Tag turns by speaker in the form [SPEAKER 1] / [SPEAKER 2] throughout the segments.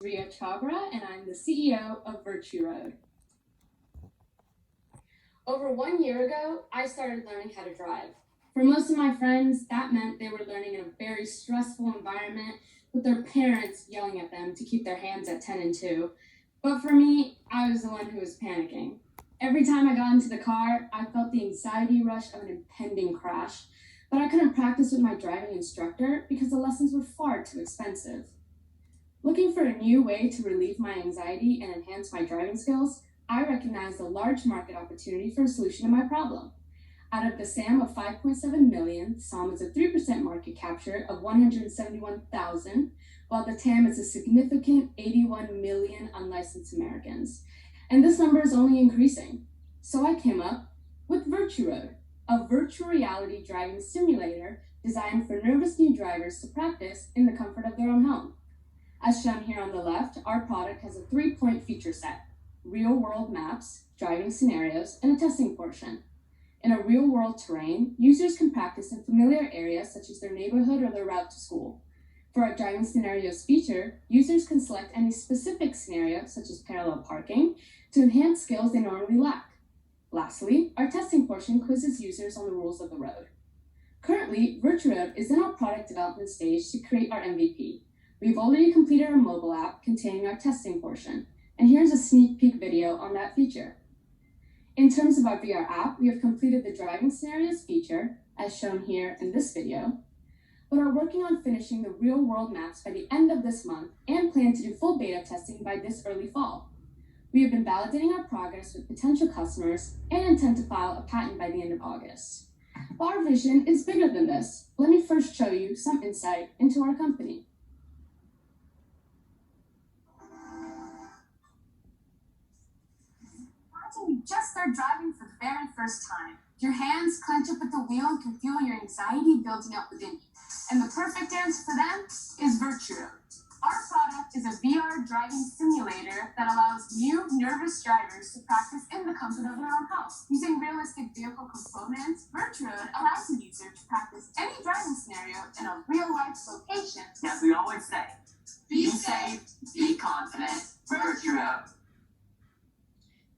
[SPEAKER 1] Riya Chabra, and I'm the CEO of Virtue Road. Over 1 year ago, I started learning how to drive. For most of my friends, that meant they were learning in a very stressful environment with their parents yelling at them to keep their hands at 10 and 2. But for me, I was the one who was panicking. Every time I got into the car, I felt the anxiety rush of an impending crash, but I couldn't practice with my driving instructor because the lessons were far too expensive. Looking for a new way to relieve my anxiety and enhance my driving skills, I recognized a large market opportunity for a solution to my problem. Out of the SAM of 5.7 million, SOM is a 3% market capture of 171,000, while the TAM is a significant 81 million unlicensed Americans. And this number is only increasing. So I came up with Virtue Road, a virtual reality driving simulator designed for nervous new drivers to practice in the comfort of their own home. As shown here on the left, our product has a 3-point feature set: real-world maps, driving scenarios, and a testing portion. In a real-world terrain, users can practice in familiar areas such as their neighborhood or their route to school. For our driving scenarios feature, users can select any specific scenario, such as parallel parking, to enhance skills they normally lack. Lastly, our testing portion quizzes users on the rules of the road. Currently, Virtue Road is in our product development stage to create our MVP. We've already completed our mobile app containing our testing portion, and here's a sneak peek video on that feature. In terms of our VR app, we have completed the driving scenarios feature, as shown here in this video, but are working on finishing the real-world maps by the end of this month and plan to do full beta testing by this early fall. We have been validating our progress with potential customers and intend to file a patent by the end of August. But our vision is bigger than this. Let me first show you some insight into our company.
[SPEAKER 2] Imagine you just start driving for the very first time. Your hands clench up at the wheel and can feel your anxiety building up within you. And the perfect answer for them is Virtue Road. Our product is a VR driving simulator that allows new, nervous drivers to practice in the comfort of their own house. Using realistic vehicle components, Virtue Road allows a user to practice any driving scenario in a real-life location.
[SPEAKER 3] As we always say, be safe, be confident, Virtue Road.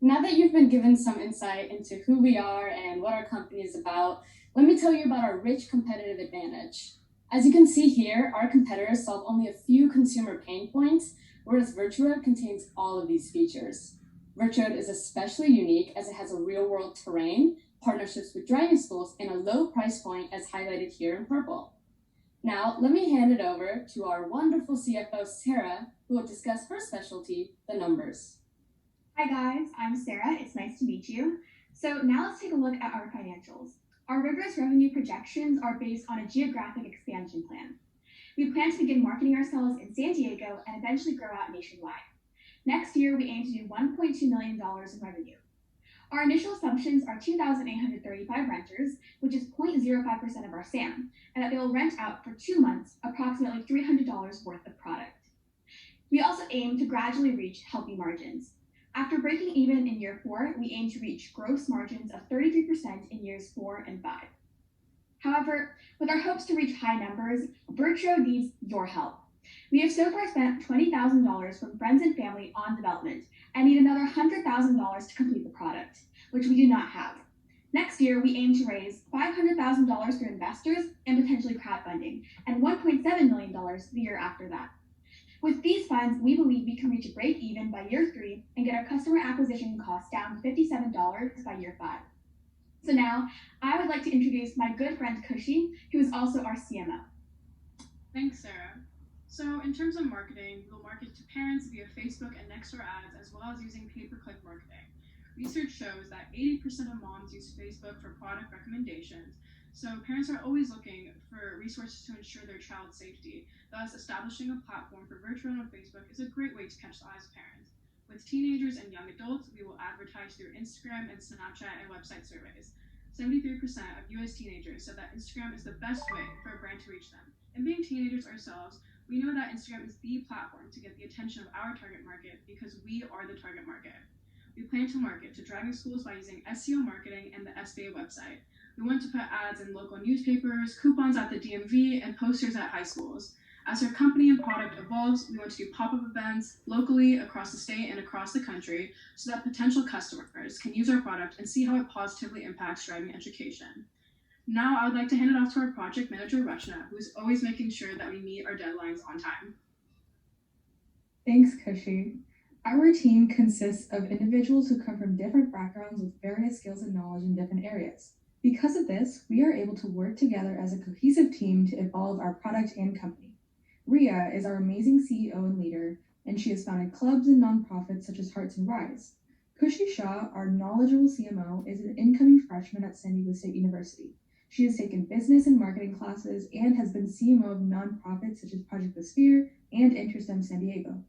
[SPEAKER 1] Now that you've been given some insight into who we are and what our company is about, let me tell you about our rich competitive advantage. As you can see here, our competitors solve only a few consumer pain points, whereas Virtue Road contains all of these features. Virtue Road is especially unique as it has a real-world terrain, partnerships with driving schools, and a low price point as highlighted here in purple. Now, let me hand it over to our wonderful CFO, Sarah, who will discuss her specialty, the numbers.
[SPEAKER 4] Hi guys, I'm Sarah. It's nice to meet you. So now let's take a look at our financials. Our rigorous revenue projections are based on a geographic expansion plan. We plan to begin marketing ourselves in San Diego and eventually grow out nationwide. Next year, we aim to do $1.2 million in revenue. Our initial assumptions are 2,835 renters, which is 0.05% of our SAM, and that they will rent out for 2 months approximately $300 worth of product. We also aim to gradually reach healthy margins. After breaking even in year 4, we aim to reach gross margins of 33% in years 4 and 5. However, with our hopes to reach high numbers, Virtue Road needs your help. We have so far spent $20,000 from friends and family on development and need another $100,000 to complete the product, which we do not have. Next year, we aim to raise $500,000 through investors and potentially crowdfunding, and $1.7 million the year after that. With these funds, we believe we can reach a break even by year 3 and get our customer acquisition costs down to $57 by year 5. So now, I would like to introduce my good friend Kushi, who is also our CMO.
[SPEAKER 5] Thanks, Sarah. So in terms of marketing, we'll market to parents via Facebook and Nextdoor ads, as well as using pay-per-click marketing. Research shows that 80% of moms use Facebook for product recommendations, so parents are always looking for resources to ensure their child's safety. Thus, establishing a platform for Virtue Road on Facebook is a great way to catch the eyes of parents. With teenagers and young adults, we will advertise through Instagram and Snapchat and website surveys. 73% of US teenagers said that Instagram is the best way for a brand to reach them. And being teenagers ourselves, we know that Instagram is the platform to get the attention of our target market because we are the target market. We plan to market to driving schools by using SEO marketing and the SBA website. We want to put ads in local newspapers, coupons at the DMV, and posters at high schools. As our company and product evolves, we want to do pop-up events locally across the state and across the country so that potential customers can use our product and see how it positively impacts driving education. Now I would like to hand it off to our project manager, Rachna, who is always making sure that we meet our deadlines on time.
[SPEAKER 6] Thanks, Kushi. Our team consists of individuals who come from different backgrounds with various skills and knowledge in different areas. Because of this, we are able to work together as a cohesive team to evolve our product and company. Ria is our amazing CEO and leader, and she has founded clubs and nonprofits such as Hearts and Rise. Kushi Shah, our knowledgeable CMO, is an incoming freshman at San Diego State University. She has taken business and marketing classes and has been CMO of nonprofits such as Project The Sphere and InterSTEM San Diego.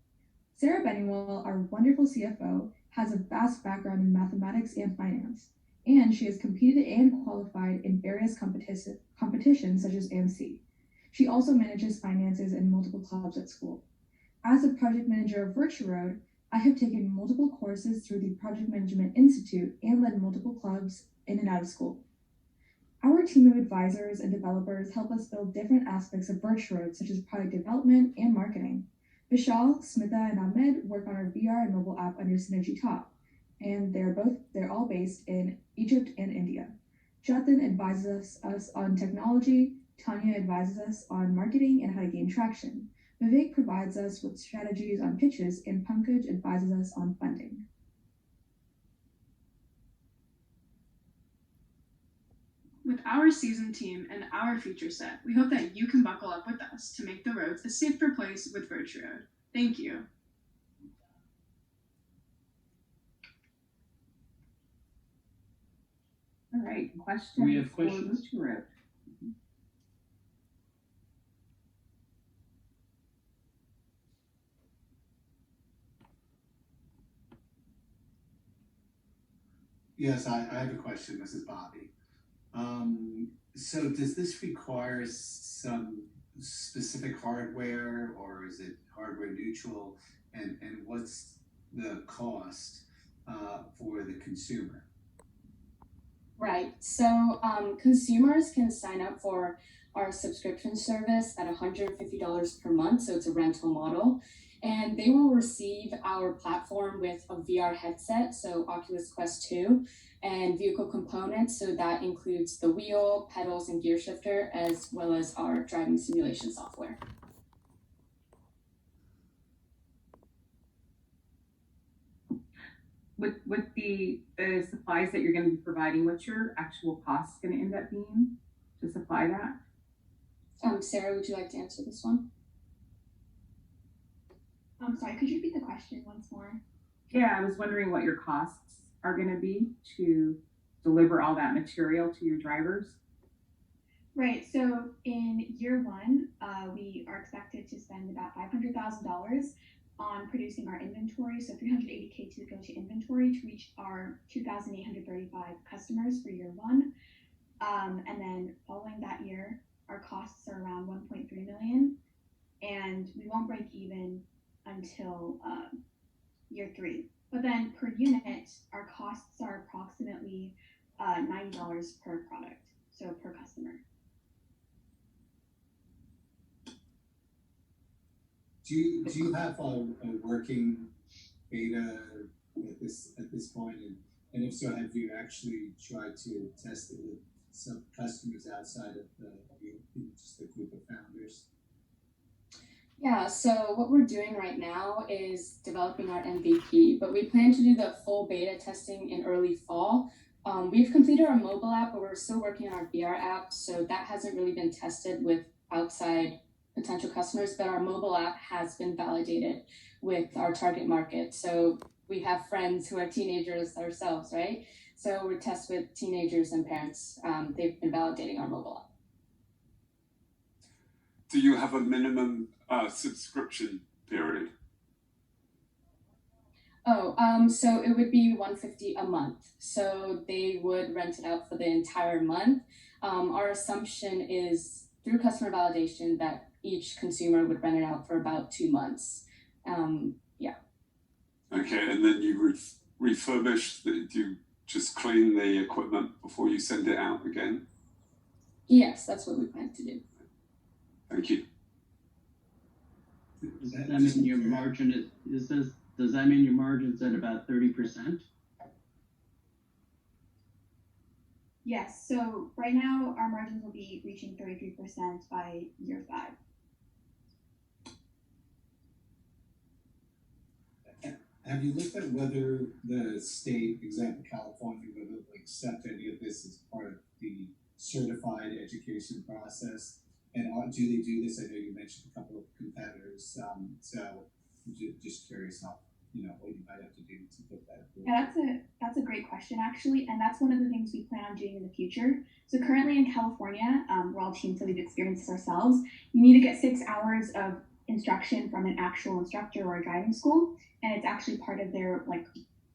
[SPEAKER 6] Sarah Benningwell, our wonderful CFO, has a vast background in mathematics and finance, and she has competed and qualified in various competitions such as AMC. She also manages finances and multiple clubs at school. As a project manager of VirtuRoad, I have taken multiple courses through the Project Management Institute and led multiple clubs in and out of school. Our team of advisors and developers help us build different aspects of VirtuRoad, such as product development and marketing. Vishal, Smitha, and Ahmed work on our VR and mobile app under Synergy Top, and they're all based in Egypt and India. Jatin advises us on technology, Tanya advises us on marketing and how to gain traction. Vivek provides us with strategies on pitches, and Pankaj advises us on funding.
[SPEAKER 5] With our seasoned team and our feature set, we hope that you can buckle up with us to make the roads a safer place with VirtuRoad. Thank you.
[SPEAKER 7] All right, questions?
[SPEAKER 8] We have questions.
[SPEAKER 7] For VirtuRoad?
[SPEAKER 8] Yes, I have a question. This is Bobby. So does this require some specific hardware, or is it hardware neutral? And what's the cost for the consumer?
[SPEAKER 1] Right. So consumers can sign up for our subscription service at $150 per month. So it's a rental model. And they will receive our platform with a VR headset, so Oculus Quest 2, and vehicle components. So that includes the wheel, pedals, and gear shifter, as well as our driving simulation software.
[SPEAKER 7] With the supplies that you're going to be providing, what's your actual cost going to end up being to supply that?
[SPEAKER 1] Sarah, would you like to answer this one?
[SPEAKER 4] I'm sorry, could you repeat the question once more?
[SPEAKER 7] Yeah, I was wondering what your costs are going to be to deliver all that material to your drivers.
[SPEAKER 4] Right, so in year one, we are expected to spend about $500,000 on producing our inventory, so $380K to go to inventory to reach our 2,835 customers for year one. And then following that year, our costs are around 1.3 million, and we won't break even until year three. But then per unit, our costs are approximately $90 per product, so per customer.
[SPEAKER 8] Do you have a working beta at this point? And if so, have you actually tried to test it with some customers outside of just the group of founders?
[SPEAKER 1] Yeah, so what we're doing right now is developing our MVP, but we plan to do the full beta testing in early fall. We've completed our mobile app, but we're still working on our VR app, so that hasn't really been tested with outside potential customers, but our mobile app has been validated with our target market. So we have friends who are teenagers ourselves, right? So we test with teenagers and parents. They've been validating our mobile app.
[SPEAKER 9] Do you have a minimum subscription period?
[SPEAKER 1] So it would be $150 a month. So they would rent it out for the entire month. Our assumption is through customer validation that each consumer would rent it out for about 2 months. Yeah.
[SPEAKER 9] Okay, and then you refurbish, do you just clean the equipment before you send it out again?
[SPEAKER 1] Yes, that's what we plan to do.
[SPEAKER 9] Thank you.
[SPEAKER 10] Does that mean your margin does that mean your margin's at about 30%?
[SPEAKER 4] Yes, so right now our margins will be reaching 33% by year 5.
[SPEAKER 8] Have you looked at whether the state, example California, whether they'll accept any of this as part of the certified education process? And do they do this? I know you mentioned a couple of competitors, so just curious how, what you might have to do to get that approved.
[SPEAKER 4] Yeah, that's a great question actually, and that's one of the things we plan on doing in the future. So currently in California, we're all teams, so we've experienced this ourselves. You need to get 6 hours of instruction from an actual instructor or a driving school, and it's actually part of their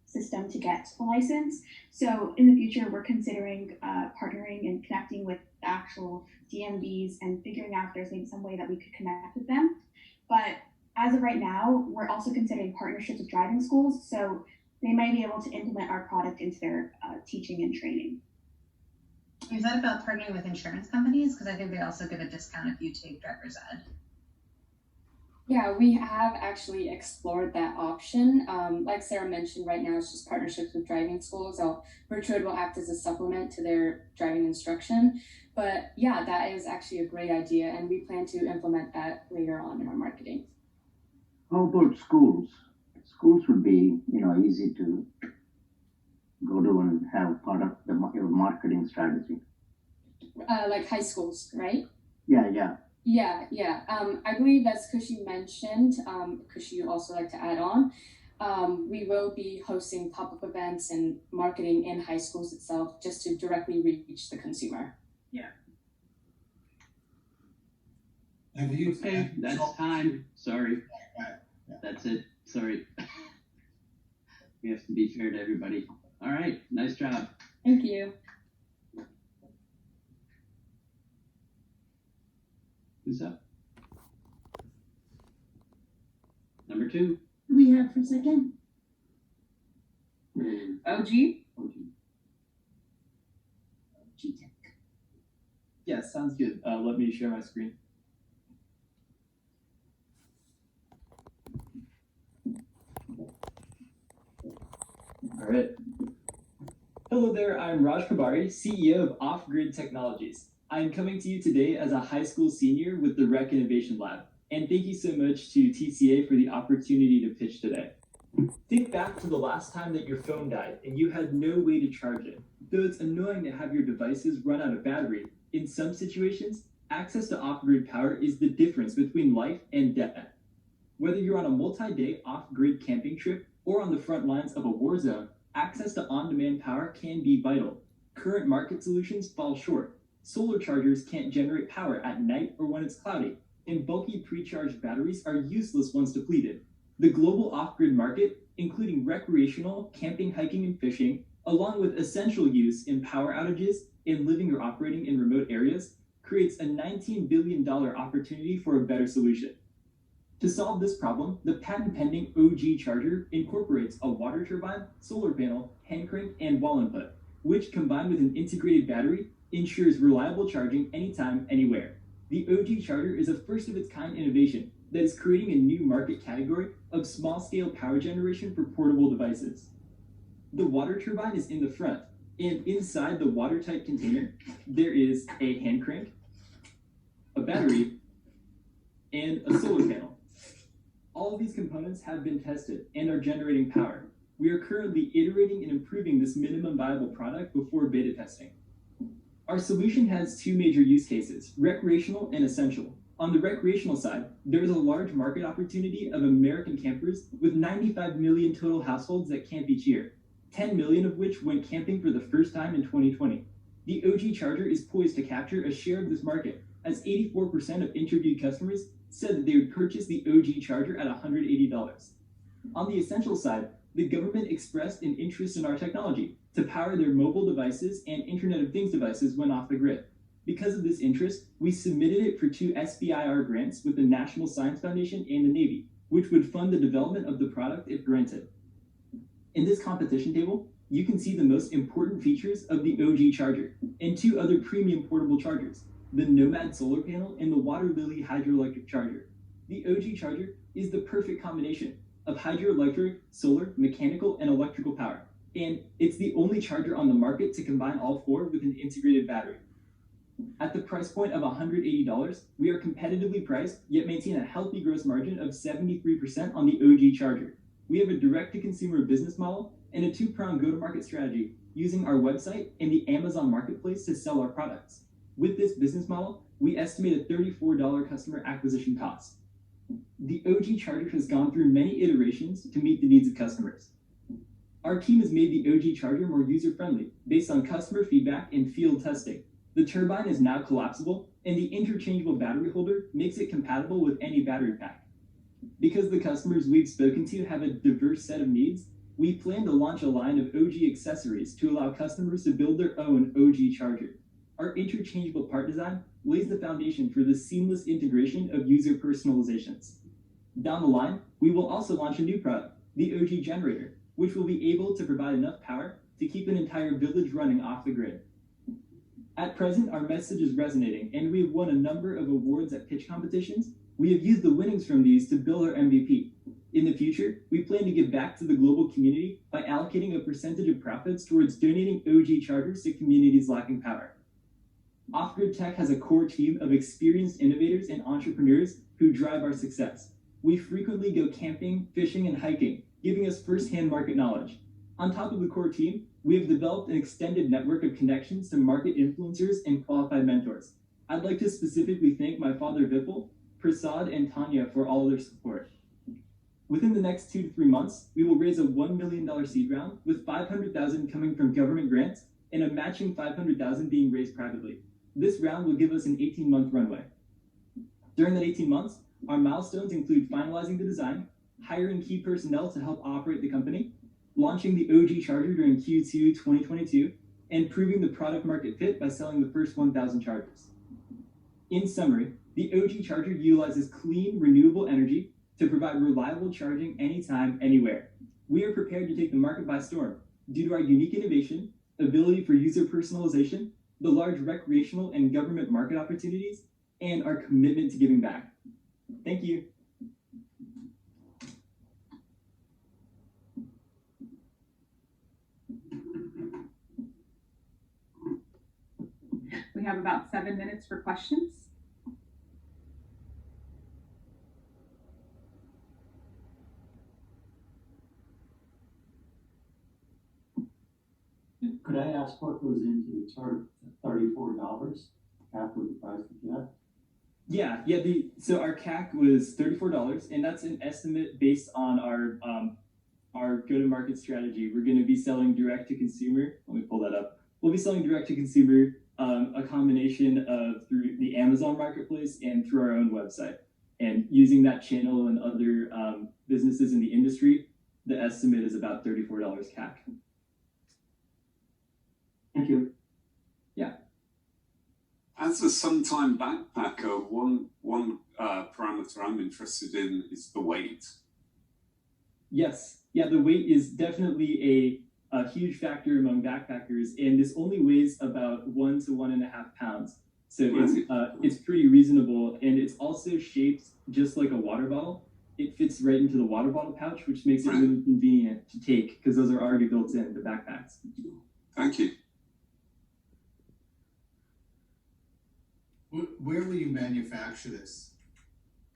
[SPEAKER 4] system to get a license. So in the future, we're considering partnering and connecting with the actual DMVs and figuring out if there's maybe some way that we could connect with them. But as of right now, we're also considering partnerships with driving schools, so they might be able to implement our product into their teaching and training.
[SPEAKER 11] Have you thought about partnering with insurance companies? Because I think they also give a discount if you take driver's ed.
[SPEAKER 1] Yeah, we have actually explored that option. Like Sarah mentioned, right now it's just partnerships with driving schools. So Virtued will act as a supplement to their driving instruction. But yeah, that is actually a great idea, and we plan to implement that later on in our marketing.
[SPEAKER 12] How about schools? Schools would be, easy to go to and have part of your marketing strategy.
[SPEAKER 1] Like high schools, right?
[SPEAKER 12] Yeah.
[SPEAKER 1] Yeah. I believe as Kushi mentioned, Kushi, you also like to add on, we will be hosting pop-up events and marketing in high schools itself just to directly reach the consumer.
[SPEAKER 5] Yeah.
[SPEAKER 10] Okay, that's time. Sorry. That's it. Sorry. We have to be fair to everybody. All right, nice job.
[SPEAKER 1] Thank you.
[SPEAKER 10] Who's up? Number 2.
[SPEAKER 13] Who we have for a second?
[SPEAKER 7] OG?
[SPEAKER 14] Yeah, sounds good. Let me share my screen. All right. Hello there, I'm Raj Kabari, CEO of Off Grid Technologies. I am coming to you today as a high school senior with the Rec Innovation Lab. And thank you so much to TCA for the opportunity to pitch today. Think back to the last time that your phone died and you had no way to charge it. Though it's annoying to have your devices run out of battery, in some situations, access to off-grid power is the difference between life and death. Whether you're on a multi-day off-grid camping trip or on the front lines of a war zone, access to on-demand power can be vital. Current market solutions fall short. Solar chargers can't generate power at night or when it's cloudy, and bulky pre-charged batteries are useless once depleted. The global off-grid market, including recreational, camping, hiking, and fishing, along with essential use in power outages and living or operating in remote areas, creates a $19 billion opportunity for a better solution. To solve this problem, the patent-pending OG charger incorporates a water turbine, solar panel, hand crank, and wall input, which, combined with an integrated battery, ensures reliable charging anytime, anywhere. The OG charger is a first-of-its-kind innovation that is creating a new market category of small-scale power generation for portable devices. The water turbine is in the front, and inside the watertight container, there is a hand crank, a battery, and a solar panel. All of these components have been tested and are generating power. We are currently iterating and improving this minimum viable product before beta testing. Our solution has 2 major use cases, recreational and essential. On the recreational side, there is a large market opportunity of American campers with 95 million total households that camp each year, 10 million of which went camping for the first time in 2020. The OG charger is poised to capture a share of this market, as 84% of interviewed customers said that they would purchase the OG charger at $180. On the essential side, the government expressed an interest in our technology to power their mobile devices and Internet of Things devices when off the grid. Because of this interest, we submitted it for 2 SBIR grants with the National Science Foundation and the Navy, which would fund the development of the product if granted. In this competition table, you can see the most important features of the OG charger and 2 other premium portable chargers, the Nomad solar panel and the Water Lily hydroelectric charger. The OG charger is the perfect combination of hydroelectric, solar, mechanical, and electrical power. And it's the only charger on the market to combine all four with an integrated battery. At the price point of $180, we are competitively priced, yet maintain a healthy gross margin of 73% on the OG charger. We have a direct-to-consumer business model and a two-pronged go-to-market strategy using our website and the Amazon Marketplace to sell our products. With this business model, we estimate a $34 customer acquisition cost. The OG charger has gone through many iterations to meet the needs of customers. Our team has made the OG charger more user-friendly based on customer feedback and field testing. The turbine is now collapsible, and the interchangeable battery holder makes it compatible with any battery pack. Because the customers we've spoken to have a diverse set of needs, we plan to launch a line of OG accessories to allow customers to build their own OG charger. Our interchangeable part design lays the foundation for the seamless integration of user personalizations. Down the line, we will also launch a new product, the OG generator, which will be able to provide enough power to keep an entire village running off the grid. At present, our message is resonating, and we have won a number of awards at pitch competitions. We have used the winnings from these to build our MVP. In the future, we plan to give back to the global community by allocating a percentage of profits towards donating OG chargers to communities lacking power. Off-Grid Tech has a core team of experienced innovators and entrepreneurs who drive our success. We frequently go camping, fishing, and hiking, giving us first-hand market knowledge. On top of the core team, we have developed an extended network of connections to market influencers and qualified mentors. I'd like to specifically thank my father Vipul, Prasad, and Tanya for all their support. Within the next 2 to 3 months, we will raise a $1 million seed round with $500,000 coming from government grants and a matching $500,000 being raised privately. This round will give us an 18-month runway. During that 18 months, our milestones include finalizing the design, hiring key personnel to help operate the company, launching the OG charger during Q2 2022, and proving the product market fit by selling the first 1,000 chargers. In summary, the OG charger utilizes clean, renewable energy to provide reliable charging anytime, anywhere. We are prepared to take the market by storm due to our unique innovation, ability for user personalization, the large recreational and government market opportunities, and our commitment to giving back. Thank you.
[SPEAKER 7] We have about 7 minutes for questions.
[SPEAKER 13] Could I ask what goes into the $34? Half of the price of that?
[SPEAKER 14] So our CAC was $34, and that's an estimate based on our go-to-market strategy. We're going to be selling direct to consumer. Let me pull that up. We'll be selling direct to consumer, a combination of through the Amazon Marketplace and through our own website. And using that channel and other businesses in the industry, the estimate is about $34 CAC.
[SPEAKER 13] Thank you.
[SPEAKER 14] Yeah.
[SPEAKER 9] As a sometime backpacker, one parameter I'm interested in is the weight.
[SPEAKER 14] Yes. Yeah, the weight is definitely a huge factor among backpackers, and this only weighs about 1 to 1.5 pounds. So it's pretty reasonable, and it's also shaped just like a water bottle. It fits right into the water bottle pouch, which makes it really convenient to take because those are already built in the backpacks.
[SPEAKER 9] Thank you.
[SPEAKER 8] Where will you manufacture this?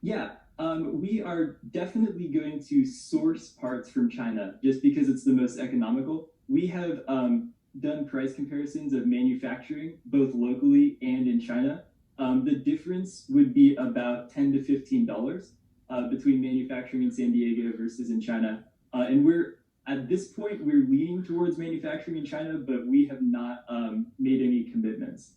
[SPEAKER 14] Yeah, we are definitely going to source parts from China just because it's the most economical. We have done price comparisons of manufacturing both locally and in China. The difference would be about $10 to $15 between manufacturing in San Diego versus in China. And at this point, we're leaning towards manufacturing in China, but we have not made any commitments.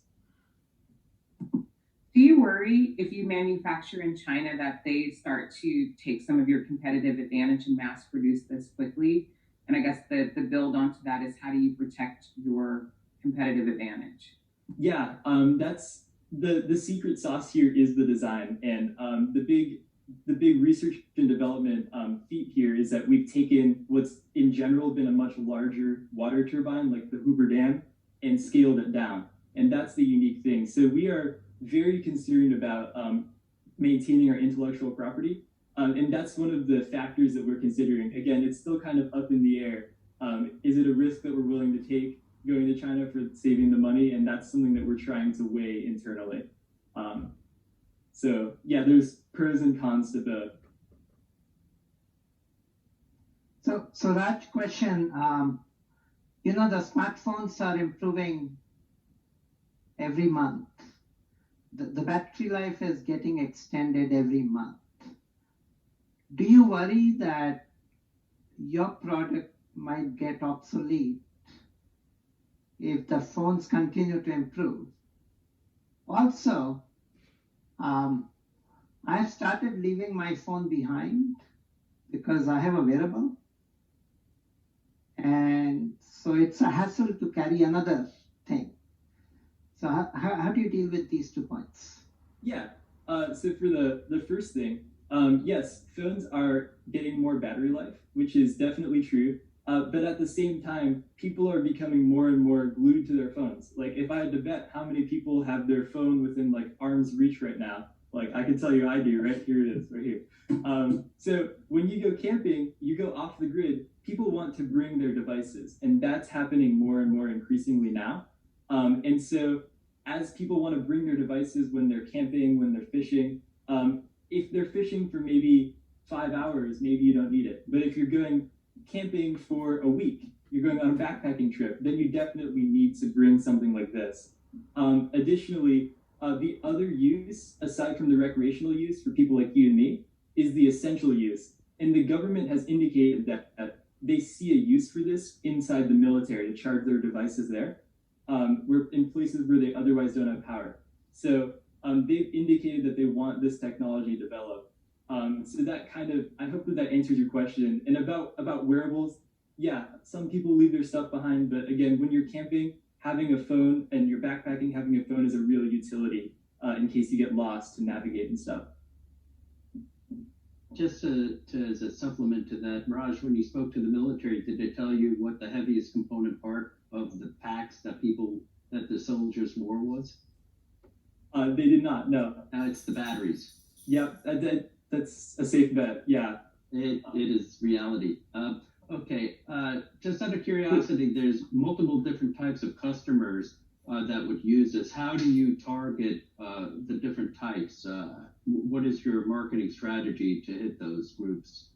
[SPEAKER 7] Do you worry if you manufacture in China that they start to take some of your competitive advantage and mass produce this quickly? And I guess the build onto that is, how do you protect your competitive advantage?
[SPEAKER 14] Yeah, that's the secret sauce here is the design. And the big research and development feat here is that we've taken what's in general been a much larger water turbine like the Hoover Dam and scaled it down. And that's the unique thing. So we are very concerned about maintaining our intellectual property. And that's one of the factors that we're considering. Again, it's still kind of up in the air. Is it a risk that we're willing to take going to China for saving the money? And that's something that we're trying to weigh internally. So yeah, there's pros and cons to both.
[SPEAKER 12] So Raj, question, the smartphones are improving every month. The battery life is getting extended every month. Do you worry that your product might get obsolete if the phones continue to improve? Also, I've started leaving my phone behind because I have a wearable. And so it's a hassle to carry another thing. So how do you deal with these 2 points?
[SPEAKER 14] Yeah. So for the first thing, yes, phones are getting more battery life, which is definitely true. But at the same time, people are becoming more and more glued to their phones. Like if I had to bet how many people have their phone within like arm's reach right now, like I can tell you I do, right? Here it is, right here. So when you go camping, you go off the grid, people want to bring their devices, and that's happening more and more increasingly now. And so as people want to bring their devices when they're camping, when they're fishing, if they're fishing for maybe 5 hours, maybe you don't need it. But if you're going camping for a week, you're going on a backpacking trip, then you definitely need to bring something like this. Additionally, the other use, aside from the recreational use for people like you and me, is the essential use. And the government has indicated that they see a use for this inside the military to charge their devices there, where in places where they otherwise don't have power. So they've indicated that they want this technology developed. So that kind of, I hope that answers your question. And about wearables, yeah, some people leave their stuff behind, but again, when you're camping, having a phone and you're backpacking, having a phone is a real utility in case you get lost to navigate and stuff.
[SPEAKER 10] Just as a supplement to that, Raj, when you spoke to the military, did they tell you what the heaviest component part of the packs that the soldiers wore was?
[SPEAKER 14] They did not, no.
[SPEAKER 10] It's the batteries.
[SPEAKER 14] Yep, that's a safe bet, yeah.
[SPEAKER 10] It is reality. Okay, just out of curiosity, there's multiple different types of customers that would use this. How do you target the different types? What is your marketing strategy to hit those groups?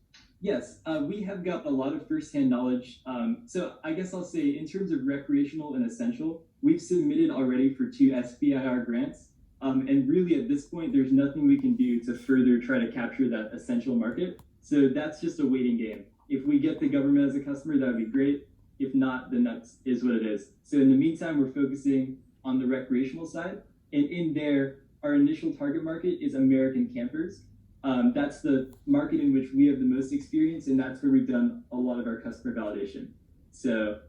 [SPEAKER 14] Yes, we have got a lot of firsthand knowledge. So I guess I'll say in terms of recreational and essential, we've submitted already for 2 SBIR grants. And really at this point, there's nothing we can do to further try to capture that essential market. So that's just a waiting game. If we get the government as a customer, that would be great. If not, then that is what it is. So in the meantime, we're focusing on the recreational side. And in there, our initial target market is American campers. That's the market in which we have the most experience, and that's where we've done a lot of our customer validation. So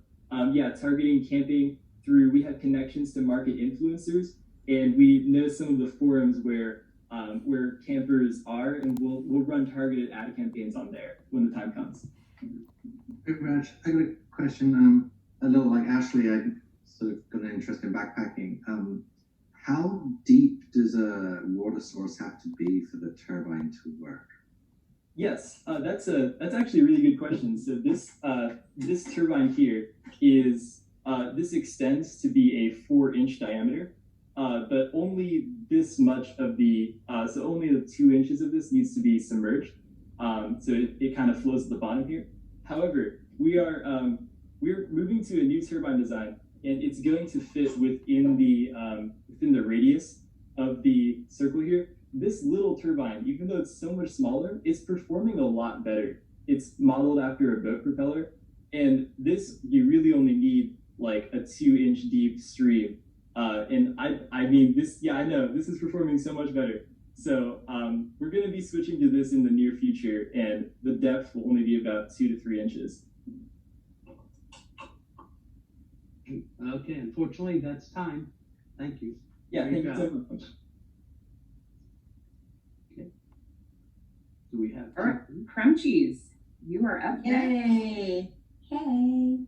[SPEAKER 14] yeah, targeting camping through, we have connections to market influencers, and we know some of the forums where campers are, and we'll run targeted ad campaigns on there when the time comes.
[SPEAKER 15] Hey, Raj, I got a question. A little like Ashley, I sort of got an interest in backpacking. How deep does a water source have to be for the turbine to work?
[SPEAKER 14] Yes, that's actually a really good question. So this turbine here is this extends to be a 4-inch diameter, but only this much of the so only the 2 inches of this needs to be submerged. So it kind of flows at the bottom here. However, we're moving to a new turbine design, and it's going to fit within the radius of the circle here. This little turbine, even though it's so much smaller, it's performing a lot better. It's modeled after a boat propeller, and this you really only need like a 2-inch deep stream. And I mean this, yeah, I know this is performing so much better. So we're going to be switching to this in the near future, and the depth will only be about 2 to 3 inches.
[SPEAKER 10] Okay, unfortunately, that's time. Thank you.
[SPEAKER 14] Yeah, thank you so much.
[SPEAKER 10] Okay. Do we have?
[SPEAKER 7] All right, Crunchies, you are up next.
[SPEAKER 16] Yay! Hey.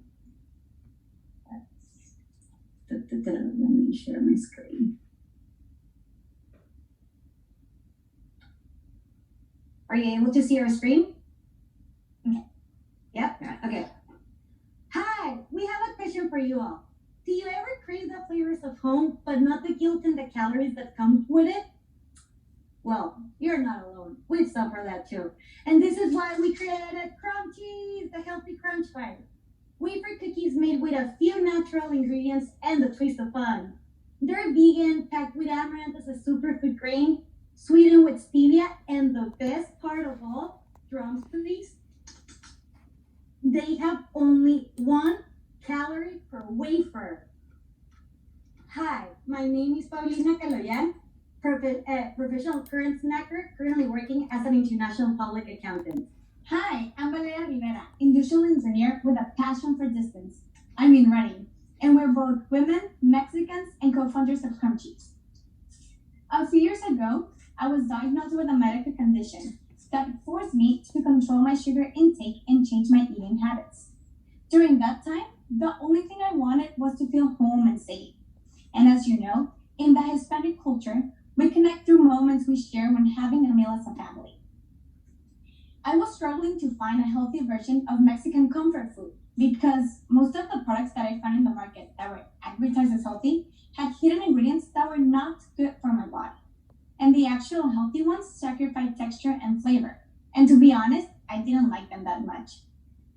[SPEAKER 16] Let me share my screen.
[SPEAKER 17] Are you able to see our screen? Okay. Yep. Okay. Hi, we have a question for you all. Do you ever crave the flavors of home, but not the guilt and the calories that come with it? Well, you're not alone. We suffer that too. And this is why we created Crunchies, the healthy crunch bar. Wafer cookies made with a few natural ingredients and a twist of fun. They're vegan, packed with amaranth as a superfood grain, sweetened with stevia, and the best part of all, drums please, they have only 1 calorie per wafer. Hi, my name is Paulina Caloyan, professional current snacker, currently working as an international public accountant.
[SPEAKER 18] Hi, I'm Valeria Rivera, industrial engineer with a passion for distance. I'm in running, and we're both women, Mexicans, and co-founders of Crunchies. A few years ago, I was diagnosed with a medical condition that forced me to control my sugar intake and change my eating habits. During that time, the only thing I wanted was to feel home and safe. And as you know, in the Hispanic culture, we connect through moments we share when having a meal as a family. I was struggling to find a healthy version of Mexican comfort food because most of the products that I found in the market that were advertised as healthy had hidden ingredients that were not good for my body. And the actual healthy ones sacrificed texture and flavor. And to be honest, I didn't like them that much.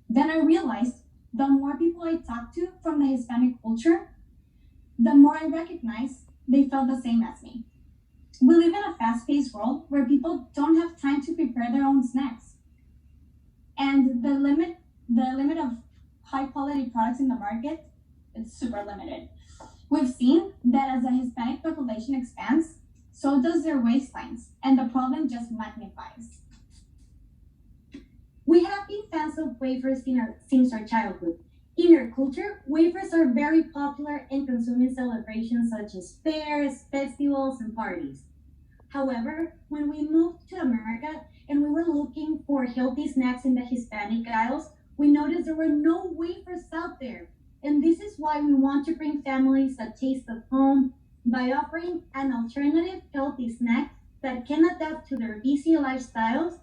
[SPEAKER 18] Then I realized the more people I talked to from the Hispanic culture, the more I recognized they felt the same as me. We live in a fast-paced world where people don't have time to prepare their own snacks. And the limit of high-quality products in the market is super limited. We've seen that as the Hispanic population expands, so does their waistlines, and the problem just magnifies.
[SPEAKER 17] We have been fans of wafers since our childhood. In our culture, wafers are very popular and consumed in celebrations such as fairs, festivals, and parties. However, when we moved to America and we were looking for healthy snacks in the Hispanic aisles, we noticed there were no wafers out there. And this is why we want to bring families a taste of home by offering an alternative healthy snack that can adapt to their busy lifestyles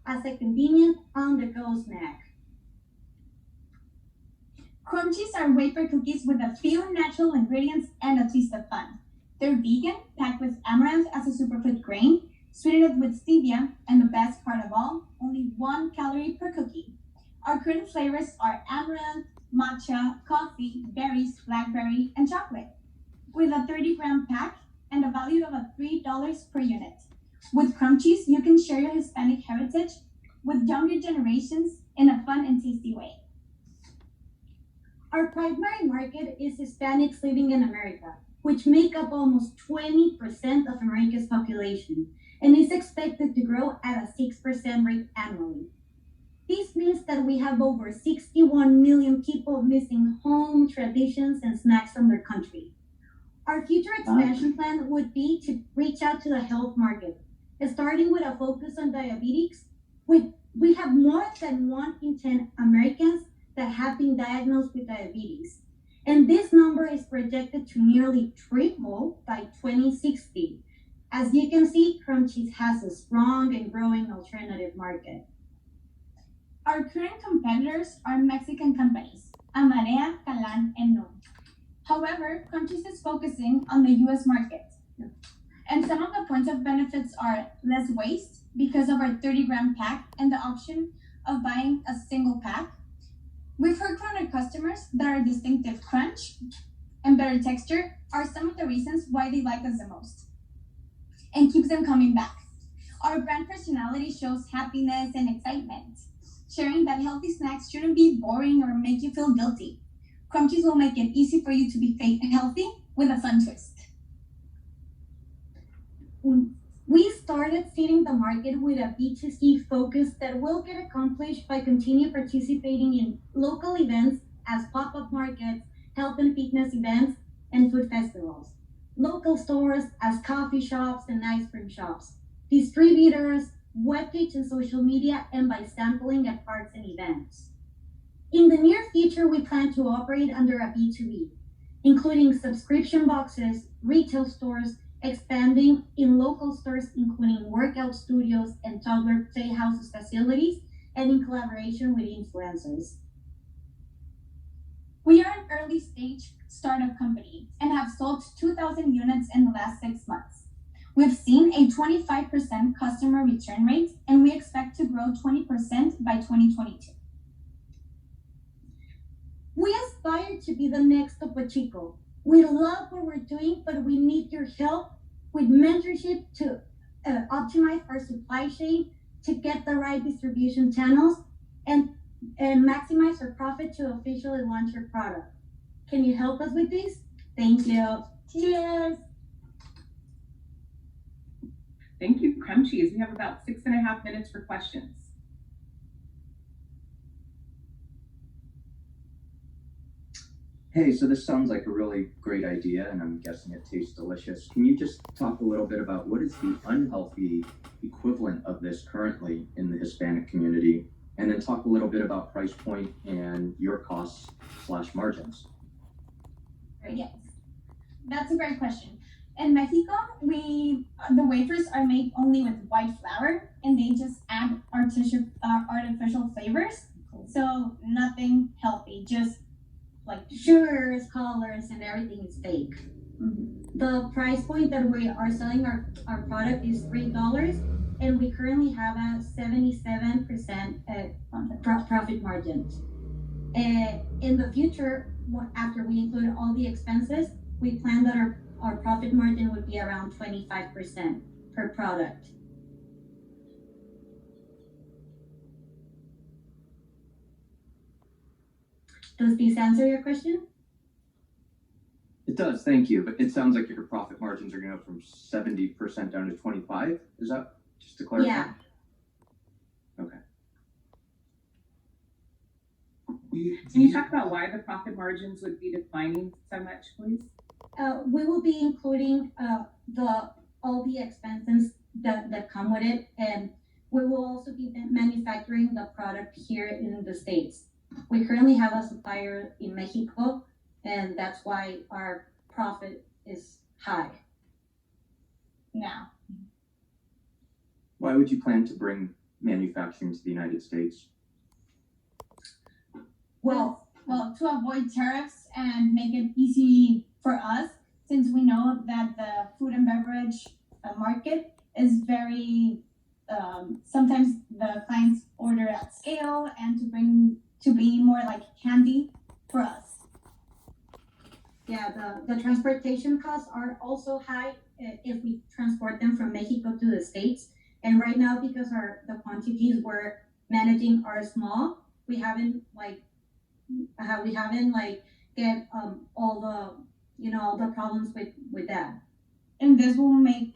[SPEAKER 17] as a convenient on-the-go snack.
[SPEAKER 18] Crunchies are wafer cookies with a few natural ingredients and a twist of fun. They're vegan, packed with amaranth as a superfood grain, sweetened with stevia, and the best part of all, only 1 calorie per cookie. Our current flavors are amaranth, matcha, coffee, berries, blackberry, and chocolate, with a 30-gram pack and a value of $3 per unit. With Crunchies, you can share your Hispanic heritage with younger generations in a fun and tasty way.
[SPEAKER 17] Our primary market is Hispanics living in America, which make up almost 20% of America's population, and is expected to grow at a 6% rate annually. This means that we have over 61 million people missing home, traditions, and snacks from their country. Our future expansion plan would be to reach out to the health market, starting with a focus on diabetes. We have more than 1 in 10 Americans that have been diagnosed with diabetes. And this number is projected to nearly triple by 2060. As you can see, Crunchies has a strong and growing alternative market.
[SPEAKER 18] Our current competitors are Mexican companies, Amarea, Calan, and No. However, Crunchies is focusing on the US market. And some of the points of benefits are less waste because of our 30-gram pack and the option of buying a single pack. We've heard from our customers that our distinctive crunch and better texture are some of the reasons why they like us the most and keeps them coming back. Our brand personality shows happiness and excitement, sharing that healthy snacks shouldn't be boring or make you feel guilty. Crunchies will make it easy for you to be healthy with a fun twist.
[SPEAKER 17] We started seeding the market with a B2C focus that will get accomplished by continuing participating in local events as pop-up markets, health and fitness events, and food festivals. Local stores as coffee shops and ice cream shops. Distributors, webpage and social media, and by sampling at parks and events. In the near future, we plan to operate under a B2B, including subscription boxes, retail stores, expanding in local stores, including workout studios and toddler playhouses facilities, and in collaboration with influencers.
[SPEAKER 18] We are an early stage startup company and have sold 2,000 units in the last 6 months. We've seen a 25% customer return rate, and we expect to grow 20% by 2022.
[SPEAKER 17] We aspire to be the next Topo Chico. We love what we're doing, but we need your help with mentorship to optimize our supply chain, to get the right distribution channels, and maximize our profit to officially launch your product. Can you help us with this? Thank you. Cheers.
[SPEAKER 7] Thank you, Crunchies. We have about 6.5 minutes for questions.
[SPEAKER 19] Hey, so this sounds like a really great idea, and I'm guessing it tastes delicious. Can you just talk a little bit about what is the unhealthy equivalent of this currently in the Hispanic community? And then talk a little bit about price point and your costs / margins.
[SPEAKER 18] Yes, that's a great question. In Mexico, the wafers are made only with white flour, and they just add artificial flavors. So nothing healthy, just like
[SPEAKER 17] sugars, colors, and everything is fake. The price point that we are selling our product is $3, and we currently have a 77% profit margin. In the future, after we include all the expenses, we plan that our profit margin would be around 25% per product. Does this answer your question?
[SPEAKER 19] It does, thank you. But it sounds like your profit margins are going to go from 70% down to 25%. Is that just to clarify?
[SPEAKER 17] Yeah.
[SPEAKER 19] Okay.
[SPEAKER 7] Can you talk about why the profit margins would be declining so much, please?
[SPEAKER 17] We will be including all the expenses that come with it, and we will also be manufacturing the product here in the States. We currently have a supplier in Mexico, and that's why our profit is high now.
[SPEAKER 19] Why would you plan to bring manufacturing to the United States?
[SPEAKER 18] Well, to avoid tariffs and make it easy for us, since we know that the food and beverage market is very, sometimes the clients order at scale, and to be more like candy for us.
[SPEAKER 17] Yeah, the transportation costs are also high if we transport them from Mexico to the States. And right now, because the quantities we're managing are small, we haven't get all the problems with that.
[SPEAKER 18] And this will make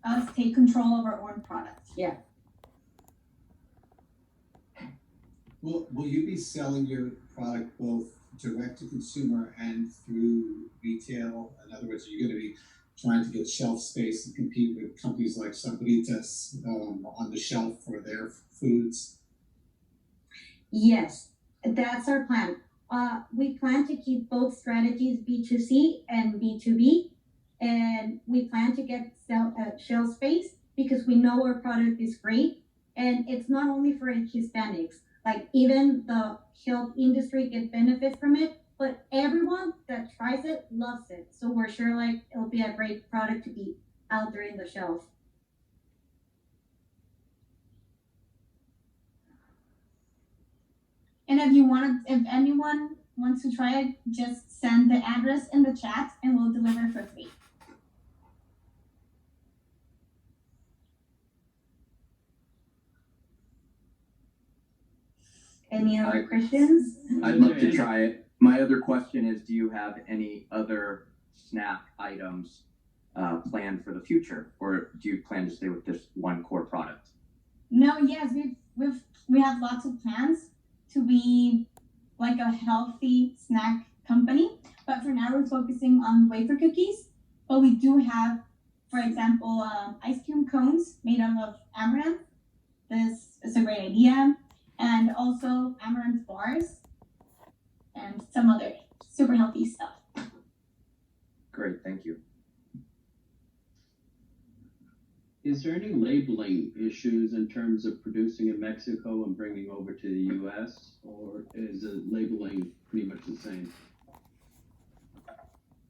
[SPEAKER 18] us take control of our own products.
[SPEAKER 17] Yeah.
[SPEAKER 8] Will you be selling your product both direct to consumer and through retail? In other words, are you going to be trying to get shelf space and compete with companies like Sabritas on the shelf for their foods?
[SPEAKER 17] Yes, that's our plan. We plan to keep both strategies, B2C and B2B, and we plan to get shelf space because we know our product is great, and it's not only for Hispanics. Like, even the health industry gets benefit from it, but everyone that tries it loves it. So we're sure it'll be a great product to be out there in the shelf.
[SPEAKER 18] And if anyone wants to try it, just send the address in the chat and we'll deliver for free.
[SPEAKER 17] Any other questions?
[SPEAKER 19] I'd love to try it. My other question is, do you have any other snack items planned for the future, or do you plan to stay with this one core product?
[SPEAKER 18] No, yes, we have lots of plans to be like a healthy snack company, but for now we're focusing on wafer cookies. But we do have, for example, ice cream cones made out of amaranth. This is a great idea. And also amaranth bars and some other super healthy stuff.
[SPEAKER 19] Great, thank you.
[SPEAKER 10] Is there any labeling issues in terms of producing in Mexico and bringing over to the US, or is the labeling pretty much the same?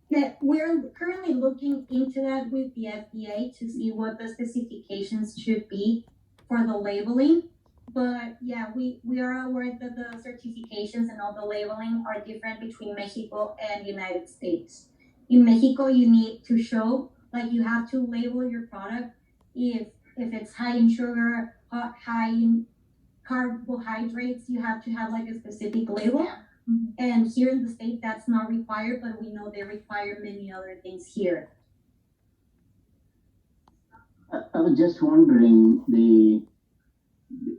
[SPEAKER 17] Yeah, we're currently looking into that with the FDA to see what the specifications should be for the labeling. But yeah, we are aware that the certifications and all the labeling are different between Mexico and United States. In Mexico, you need to show, like you have to label your product if it's high in sugar, high in carbohydrates, you have to have like a specific label. And here in the state, that's not required, but we know they require many other things here.
[SPEAKER 12] I was just wondering,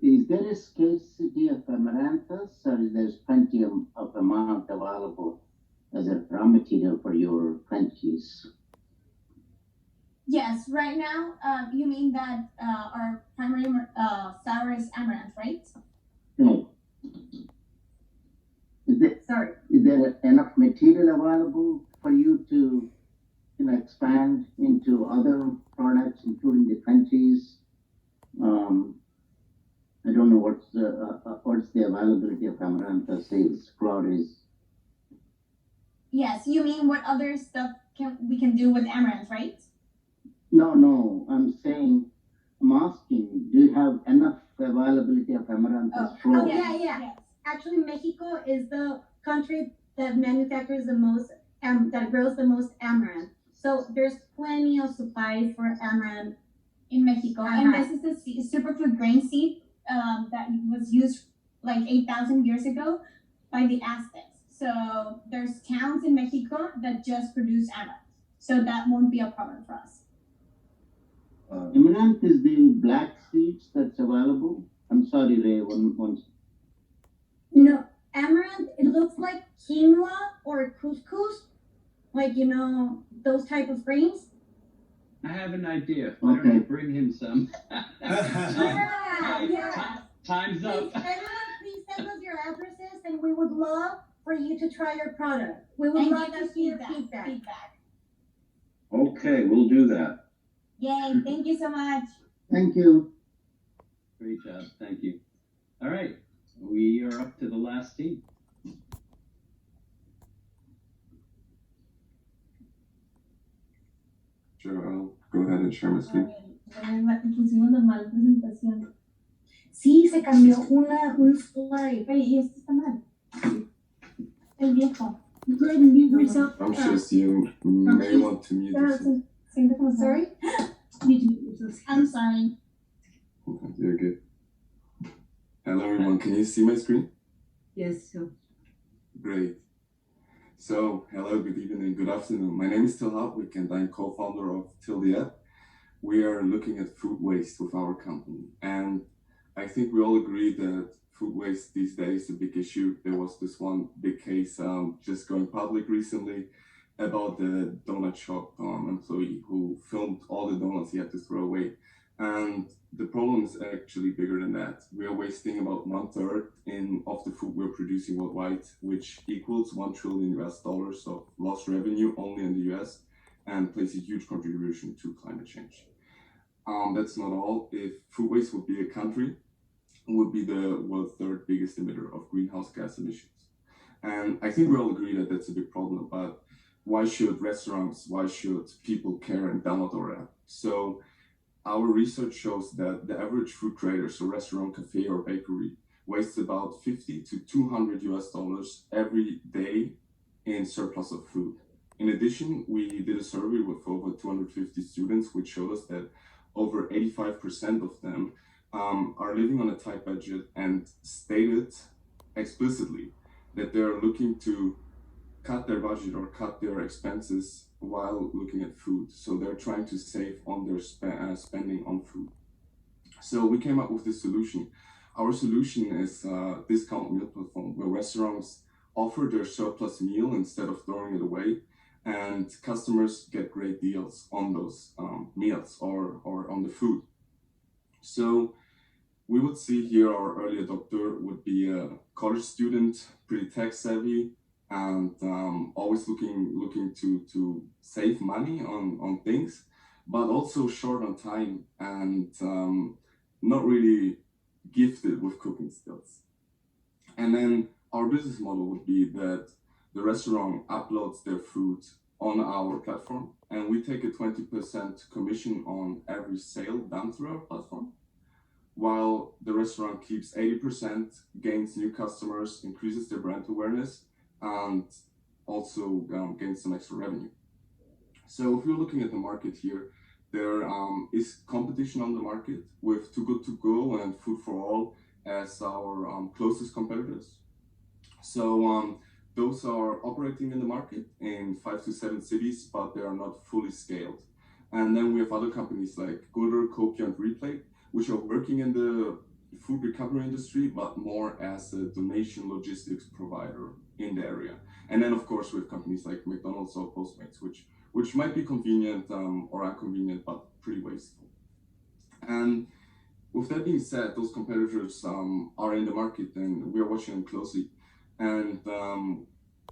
[SPEAKER 12] is there a scarcity of amaranthus, or is there plenty of amount available as a raw material for your Frenchies?
[SPEAKER 18] Yes, right now, you mean that our primary flower is amaranth, right?
[SPEAKER 12] No. Is there enough material available for you to expand into other products, including the Frenchies? I don't know what's the availability of amaranthus is, flores.
[SPEAKER 18] Yes, you mean what other stuff we can do with amaranth, right?
[SPEAKER 12] No, I'm asking, do you have enough availability of amaranthus flores?
[SPEAKER 17] Oh, yeah. Yes. Actually, Mexico is the country that manufactures the most, that grows the most amaranth. So there's plenty of supply for amaranth
[SPEAKER 18] in Mexico. And this is the superfood grain seed that was used like 8,000 years ago by the Aztecs. So there's towns in Mexico that just produce amaranth. So that won't be a problem for us.
[SPEAKER 12] Amaranth is the black seeds that's available. I'm sorry, Ray, one.
[SPEAKER 17] No, amaranth, it looks like quinoa or couscous, like, those type of grains.
[SPEAKER 10] I have an idea. Why don't you bring him some? Time's up.
[SPEAKER 17] Everyone, please send us your addresses, and we would love for you to try your product. We would love to hear feedback.
[SPEAKER 20] Okay, we'll do that.
[SPEAKER 18] Yay, thank you so much.
[SPEAKER 12] Thank you.
[SPEAKER 10] Great job. Thank you. All right. We are up to the last team.
[SPEAKER 21] Sure, I'll go ahead and share my screen.
[SPEAKER 18] Pusimos la mala presentación.
[SPEAKER 17] Sí, se cambió un slide.
[SPEAKER 18] Y esto está mal. El viejo.
[SPEAKER 21] I'm sure you may want to mute yourself.
[SPEAKER 18] Sorry? I'm sorry.
[SPEAKER 21] Okay, you're good. Hello everyone, can you see my screen?
[SPEAKER 16] Yes, sir.
[SPEAKER 21] Great. So, hello, good evening, good afternoon. My name is Till Hopwick and I'm co-founder of Till the App. We are looking at food waste with our company. And I think we all agree that food waste these days is a big issue. There was this one big case just going public recently about the donut shop employee who filmed all the donuts he had to throw away. And the problem is actually bigger than that. We are wasting about 1/3 of the food we're producing worldwide, which equals $1 trillion of lost revenue only in the US and plays a huge contribution to climate change. That's not all. If food waste would be a country, it would be the world's 3rd biggest emitter of greenhouse gas emissions. And I think we all agree that that's a big problem, but why should people care and download our app? So our research shows that the average food creator, so restaurant, cafe, or bakery, wastes about $50 to $200 every day in surplus of food. In addition, we did a survey with over 250 students, which showed us that over 85% of them are living on a tight budget and stated explicitly that they're looking to cut their budget or cut their expenses while looking at food. So they're trying to save on their spending on food. So we came up with this solution. Our solution is a discount meal platform where restaurants offer their surplus meal instead of throwing it away, and customers get great deals on those meals or on the food. So we would see here our early adopter would be a college student, pretty tech savvy, and always looking to save money on things, but also short on time and not really gifted with cooking skills. And then our business model would be that the restaurant uploads their food on our platform, and we take a 20% commission on every sale done through our platform, while the restaurant keeps 80%, gains new customers, increases their brand awareness, and also gains some extra revenue. So if you're looking at the market here, there is competition on the market with Too Good To Go and Food for All as our closest competitors. So those are operating in the market in 5 to 7 cities, but they are not fully scaled. And then we have other companies like Gooder, Copia, and Replay, which are working in the food recovery industry, but more as a donation logistics provider in the area. And then, of course, we have companies like McDonald's or Postmates, which might be convenient or inconvenient, but pretty wasteful. And with that being said, those competitors are in the market, and we are watching them closely. And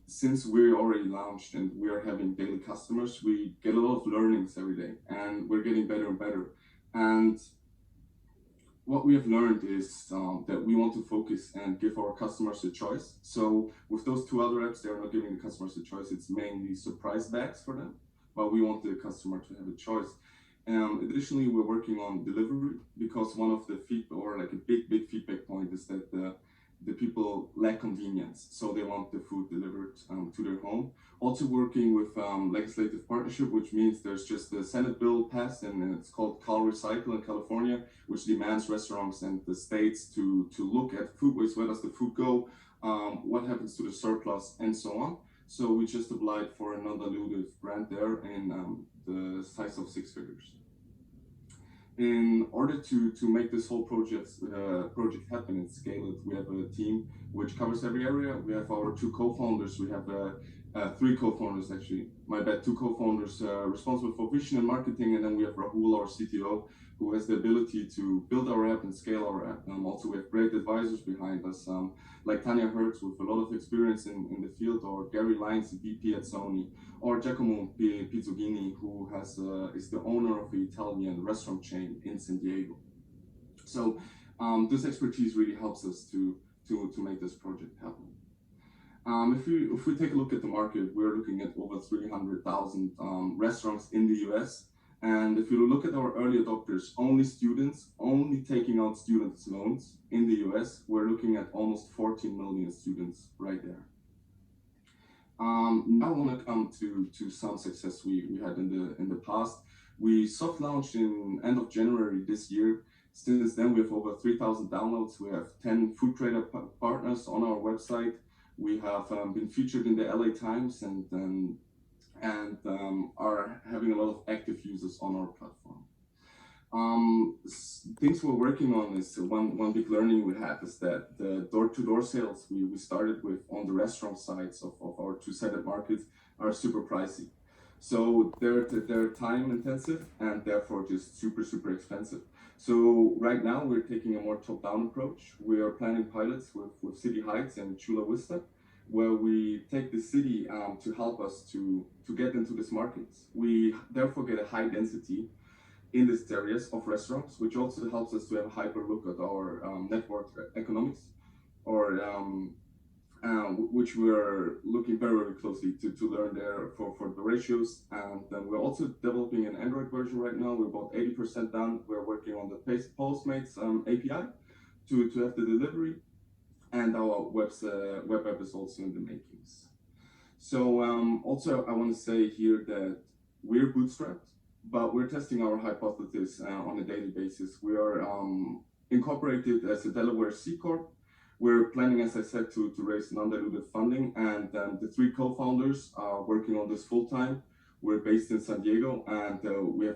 [SPEAKER 21] since we're already launched and we are having daily customers, we get a lot of learnings every day, and we're getting better and better. And what we have learned is that we want to focus and give our customers a choice. So with those 2 other apps, they're not giving the customers a choice. It's mainly surprise bags for them, but we want the customer to have a choice. Additionally, we're working on delivery, because one of the big feedback point is that the people lack convenience, so they want the food delivered to their home. Also working with legislative partnership, which means there's just a Senate bill passed, and it's called Call Recycle in California, which demands restaurants and the states to look at food waste. Where does the food go? What happens to the surplus, and so on. So we just applied for a non-dilutive grant there in the size of 6 figures. In order to make this whole project happen and scale it, we have a team which covers every area. We have our 2 co-founders. We have 3 co-founders, actually. My bad, 2 co-founders responsible for vision and marketing, and then we have Rahul, our CTO, who has the ability to build our app and scale our app. Also, we have great advisors behind us, like Tanya Hertz with a lot of experience in the field, or Gary Lyons, VP at Sony, or Giacomo Pizzoghini, who is the owner of the Italian restaurant chain in San Diego. So this expertise really helps us to make this project happen. If we take a look at the market, we're looking at over 300,000 restaurants in the US. And if you look at our early adopters, only taking out students' loans in the US, we're looking at almost 14 million students right there. Now I want to come to some success we had in the past. We soft launched in end of January this year. Since then, we have over 3,000 downloads. We have 10 food trader partners on our website. We have been featured in the LA Times and are having a lot of active users on our platform. Things we're working on is one big learning we had is that the door-to-door sales we started with on the restaurant sides of our 2-sided markets are super pricey. So they're time intensive and therefore just super expensive. So right now we're taking a more top-down approach. We are planning pilots with City Heights and Chula Vista, where we take the city to help us to get into these markets. We therefore get a high density in these areas of restaurants, which also helps us to have a hyper look at our network economics, or which we're looking very closely to learn there for the ratios. And then we're also developing an Android version right now. We're about 80% done. We're working on the Postmates API to have the delivery. And our web app is also in the makings. So also I want to say here that we're bootstrapped, but we're testing our hypothesis on a daily basis. We are incorporated as a Delaware C Corp. We're planning, as I said, to raise non-dilutive funding, and the 3 co-founders are working on this full-time. We're based in San Diego, and we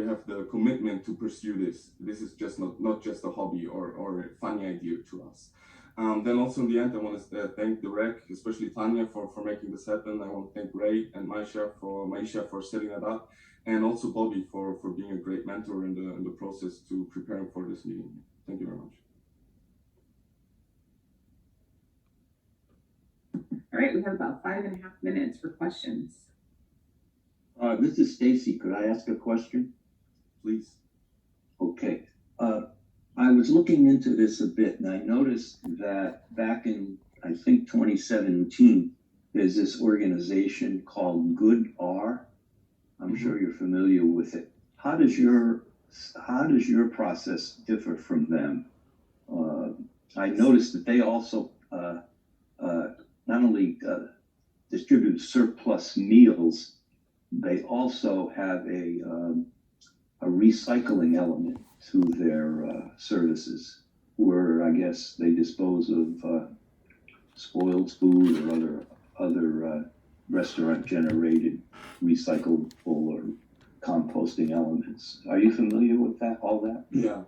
[SPEAKER 21] have the commitment to pursue this. This is just not just a hobby or a funny idea to us. Then also in the end, I want to thank the rec, especially Tanya for making this happen. I want to thank Ray and Maisha for setting that up, and also Bobby for being a great mentor in the process to preparing for this meeting. Thank you very much.
[SPEAKER 7] All right, we have about 5.5 minutes for questions.
[SPEAKER 20] This is Stacy. Could I ask a question?
[SPEAKER 21] Please.
[SPEAKER 20] Okay. I was looking into this a bit, and I noticed that back in, I think, 2017, there's this organization called Good R. I'm sure you're familiar with it. How does your process differ from them? I noticed that they also not only distribute surplus meals, they also have a recycling element to their services, where I guess they dispose of spoiled food or other restaurant generated recyclable or composting elements. Are you familiar with that? All that?
[SPEAKER 21] Yeah.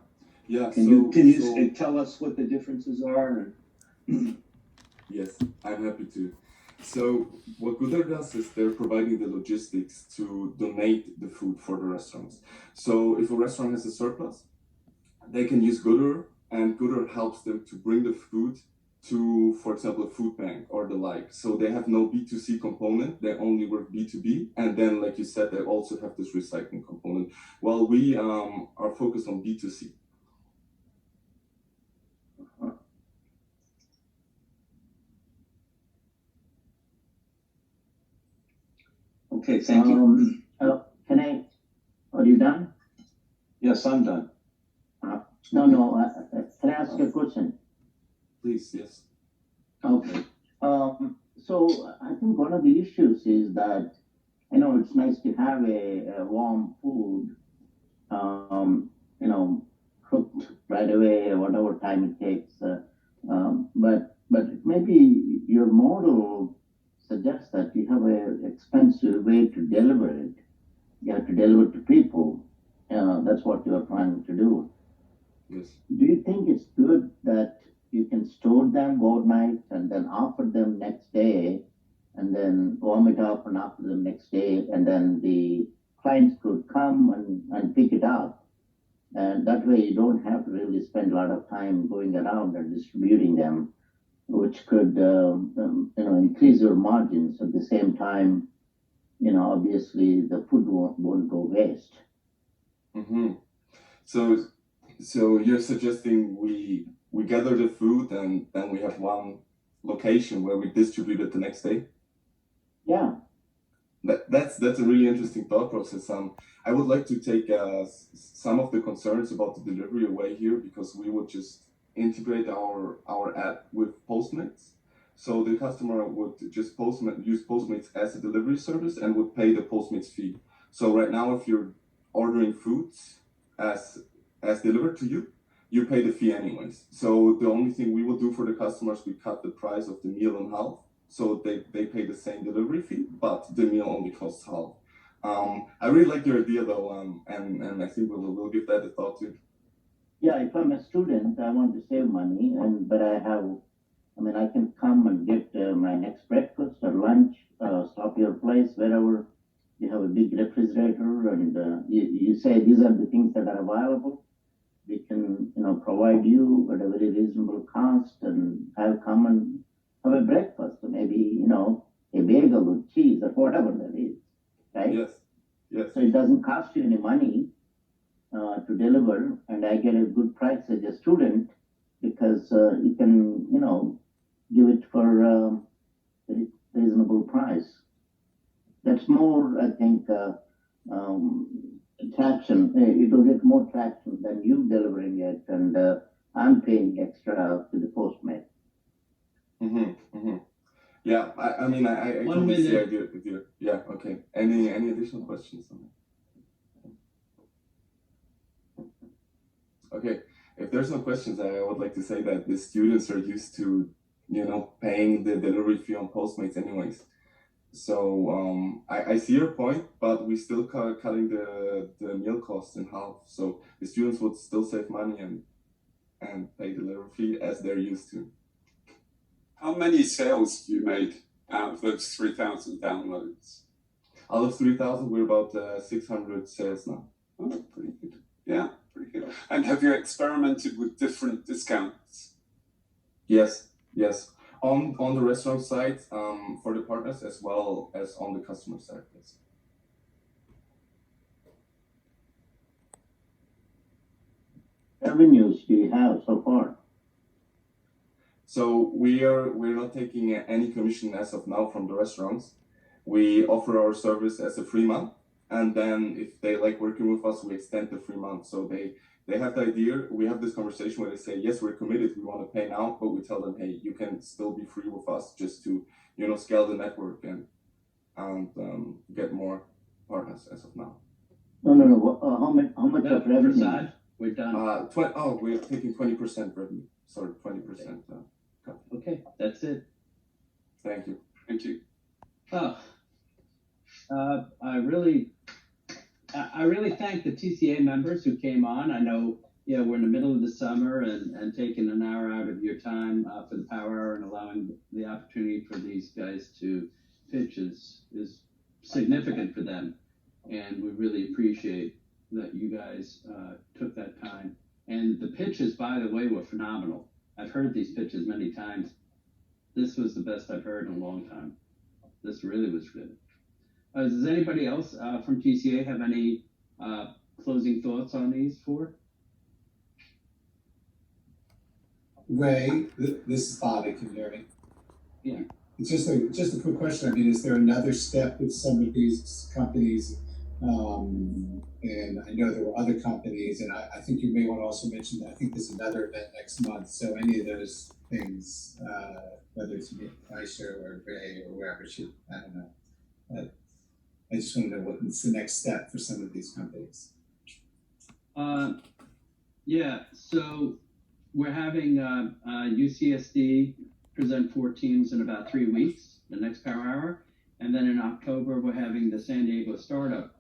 [SPEAKER 21] Yeah.
[SPEAKER 20] Can you tell us what the differences are?
[SPEAKER 21] Yes, I'm happy to. So what Gooder does is they're providing the logistics to donate the food for the restaurants. So if a restaurant has a surplus, they can use Gooder, and Gooder helps them to bring the food to, for example, a food bank or the like. So they have no B2C component, they only work B2B. And then, like you said, they also have this recycling component. While we are focused on B2C.
[SPEAKER 20] Okay, thank you.
[SPEAKER 12] Are you done?
[SPEAKER 20] Yes, I'm done.
[SPEAKER 12] No. Can I ask a question?
[SPEAKER 21] Please, yes.
[SPEAKER 12] Okay. So I think one of the issues is that I know it's nice to have a warm food, cooked right away, whatever time it takes. But maybe your model suggests that you have an expensive way to deliver it. You have to deliver to people. That's what you are trying to do.
[SPEAKER 21] Yes.
[SPEAKER 12] Do you think it's good that you can store them overnight and then offer them next day, and then warm it up and offer them next day, and then the clients could come and pick it up? And that way you don't have to really spend a lot of time going around and distributing them, which could increase your margins. At the same time, obviously the food won't go waste.
[SPEAKER 21] Mm-hmm. So you're suggesting we gather the food and then we have one location where we distribute it the next day?
[SPEAKER 12] Yeah.
[SPEAKER 21] That's a really interesting thought process. I would like to take some of the concerns about the delivery away here, because we would just integrate our app with Postmates. So the customer would just use Postmates as a delivery service and would pay the Postmates fee. So right now, if you're ordering foods as delivered to you, you pay the fee anyways. So the only thing we will do for the customers, we cut the price of the meal in half. So they pay the same delivery fee, but the meal only costs half. I really like your idea though, and I think we'll give that a thought too.
[SPEAKER 12] Yeah, if I'm a student, I want to save money, but I can come and get my next breakfast or lunch, stop your place, wherever you have a big refrigerator, and you say these are the things that are available. We can, provide you at a very reasonable cost, and come and have a breakfast, or maybe, a bagel with cheese or whatever that is, right?
[SPEAKER 21] Yes.
[SPEAKER 12] So it doesn't cost you any money to deliver, and I get a good price as a student, because you can, give it for a reasonable price. That's more, I think, traction. It will get more traction than you delivering it, and I'm paying extra to the Postmate.
[SPEAKER 21] Yeah, I totally see the idea with you. Yeah, okay. Any additional questions on that? Okay, if there's no questions, I would like to say that the students are used to, paying the delivery fee on Postmates anyways. So I see your point, but we still cutting the meal costs in half. So the students would still save money and pay the delivery fee as they're used to.
[SPEAKER 9] How many sales have you made out of those 3,000 downloads?
[SPEAKER 21] Out of 3,000, we're about 600 sales now.
[SPEAKER 9] Oh, pretty good. Yeah, pretty good. And have you experimented with different discounts?
[SPEAKER 21] Yes. On the restaurant side, for the partners, as well as on the customer side. Yes.
[SPEAKER 12] revenues do you have so far?
[SPEAKER 21] So we're not taking any commission as of now from the restaurants. We offer our service as a free month, and then if they like working with us, we extend the free month. So they have the idea. We have this conversation where they say, yes, we're committed, we want to pay now, but we tell them, hey, you can still be free with us just to scale the network and get more partners as of now.
[SPEAKER 12] No. How much of revenue?
[SPEAKER 10] Prasad, we're done.
[SPEAKER 21] We're taking 20% revenue. Sorry, 20%.
[SPEAKER 10] Okay, that's it.
[SPEAKER 21] Thank you.
[SPEAKER 9] Thank you.
[SPEAKER 10] Oh, I really thank the TCA members who came on. I know, we're in the middle of the summer and taking an hour out of your time for the Power Hour and allowing the opportunity for these guys to pitch is significant for them. And we really appreciate that you guys took that time. And the pitches, by the way, were phenomenal. I've heard these pitches many times. This was the best I've heard in a long time. This really was good. Does anybody else from TCA have any closing thoughts on these four?
[SPEAKER 8] Ray, this is Bobby. Can you hear me?
[SPEAKER 10] Yeah.
[SPEAKER 8] It's just a quick question. I mean, is there another step with some of these companies? And I know there were other companies, and I think you may want to also mention that I think there's another event next month. So any of those things, whether it's me, Aisha, or Ray, or whoever, I don't know. But I just want to know what's the next step for some of these companies.
[SPEAKER 10] So we're having UCSD present 4 teams in about 3 weeks, the next Power Hour. And then in October, we're having the San Diego Startup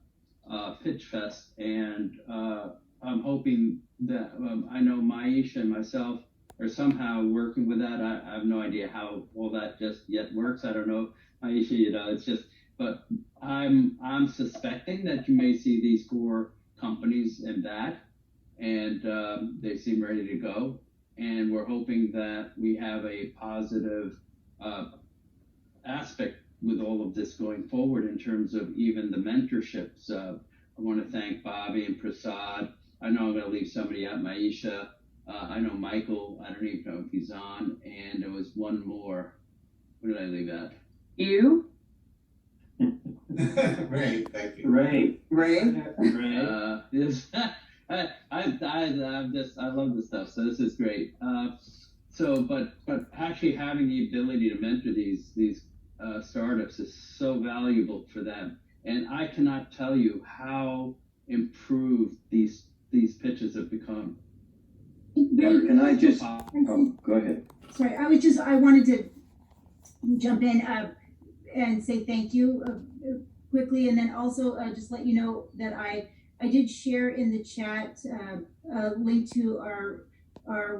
[SPEAKER 10] Pitch Fest. And I'm hoping that, I know Maisha and myself are somehow working with that. I have no idea how all that just yet works. I don't know, Maisha, it's just, but I'm suspecting that you may see these 4 companies in that, and they seem ready to go. And we're hoping that we have a positive aspect with all of this going forward in terms of even the mentorships. I want to thank Bobby and Prasad. I know I'm going to leave somebody out, Maisha. I know Michael. I don't even know if he's on. And there was one more. Who did I leave out?
[SPEAKER 7] You?
[SPEAKER 8] Ray, thank you.
[SPEAKER 7] Ray.
[SPEAKER 10] I love this stuff. So this is great. But actually having the ability to mentor these startups is so valuable for them. And I cannot tell you how improved these pitches have become.
[SPEAKER 20] Can I just, go ahead.
[SPEAKER 2] Sorry, I wanted to jump in and say thank you quickly, and then also just let you know that I did share in the chat a link to our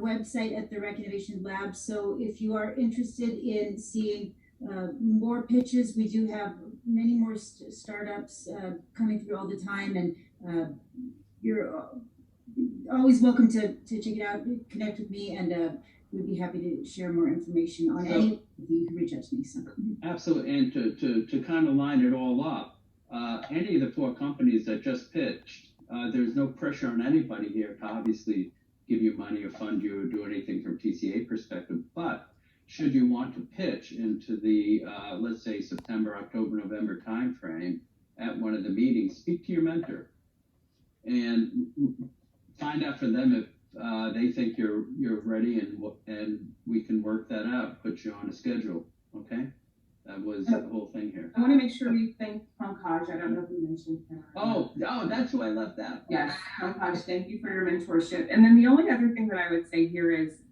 [SPEAKER 2] website at the Rec Innovation Lab. So if you are interested in seeing more pitches, we do have many more startups coming through all the time, and you're always welcome to check it out, connect with me, and we'd be happy to share more information on any of you. You can reach out to me. So.
[SPEAKER 10] Absolutely, and to kind of line it all up, any of the 4 companies that just pitched, there's no pressure on anybody here to obviously give you money or fund you or do anything from TCA perspective, but should you want to pitch into the, let's say, September, October, November timeframe at one of the meetings, speak to your mentor and find out for them if they think you're ready, and we can work that out, put you on a schedule. Okay, that was the whole thing here.
[SPEAKER 7] I want to make sure we thank Pankaj. I don't know if we mentioned him.
[SPEAKER 10] Oh, that's who I left out.
[SPEAKER 7] Yes, Pankaj, thank you for your mentorship. And then the only other thing that I would say here is,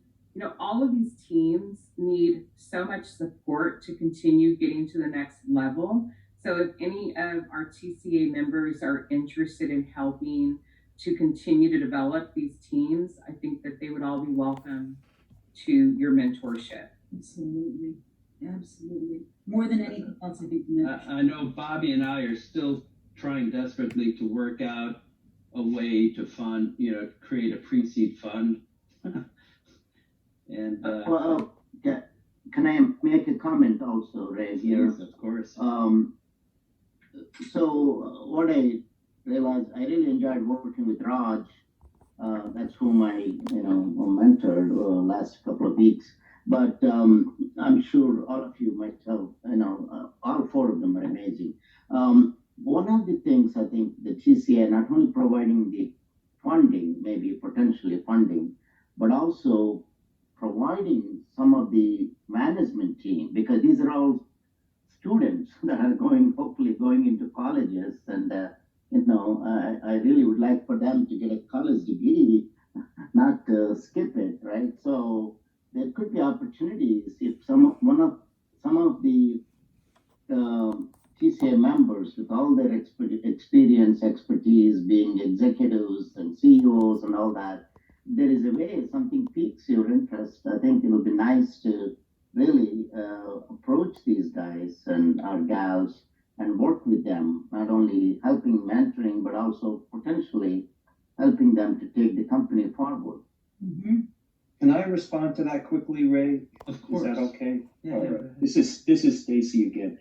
[SPEAKER 7] all of these teams need so much support to continue getting to the next level. So if any of our TCA members are interested in helping to continue to develop these teams, I think that they would all be welcome to your mentorship.
[SPEAKER 2] Absolutely. More than anything else, I think.
[SPEAKER 10] I know Bobby and I are still trying desperately to work out a way to fund, create a pre-seed fund. And
[SPEAKER 12] can I make a comment also, Ray? Here,
[SPEAKER 10] yes, of course.
[SPEAKER 12] So what I realized, I really enjoyed working with Raj That's whom I, mentored last couple of weeks. But I'm sure all of you might have, all four of them are amazing. One of the things I think the TCA not only providing the funding, maybe potentially funding, but also providing some of the management team, because these are all students that are hopefully going into colleges, and I really would like for them to get a college degree, not skip it, right? So there could be opportunities if some of the TCA members with all their experience, expertise, being executives and CEOs and all that, there is a way something piques your interest. I think it'll be nice to really approach these guys and our gals and work with them, not only helping mentoring, but also potentially helping them to take the company forward.
[SPEAKER 20] Mm-hmm. Can I respond to that quickly, Ray?
[SPEAKER 10] Of course.
[SPEAKER 20] Is that okay?
[SPEAKER 10] Yeah,
[SPEAKER 20] All
[SPEAKER 10] yeah.
[SPEAKER 20] right. This is Stacy again.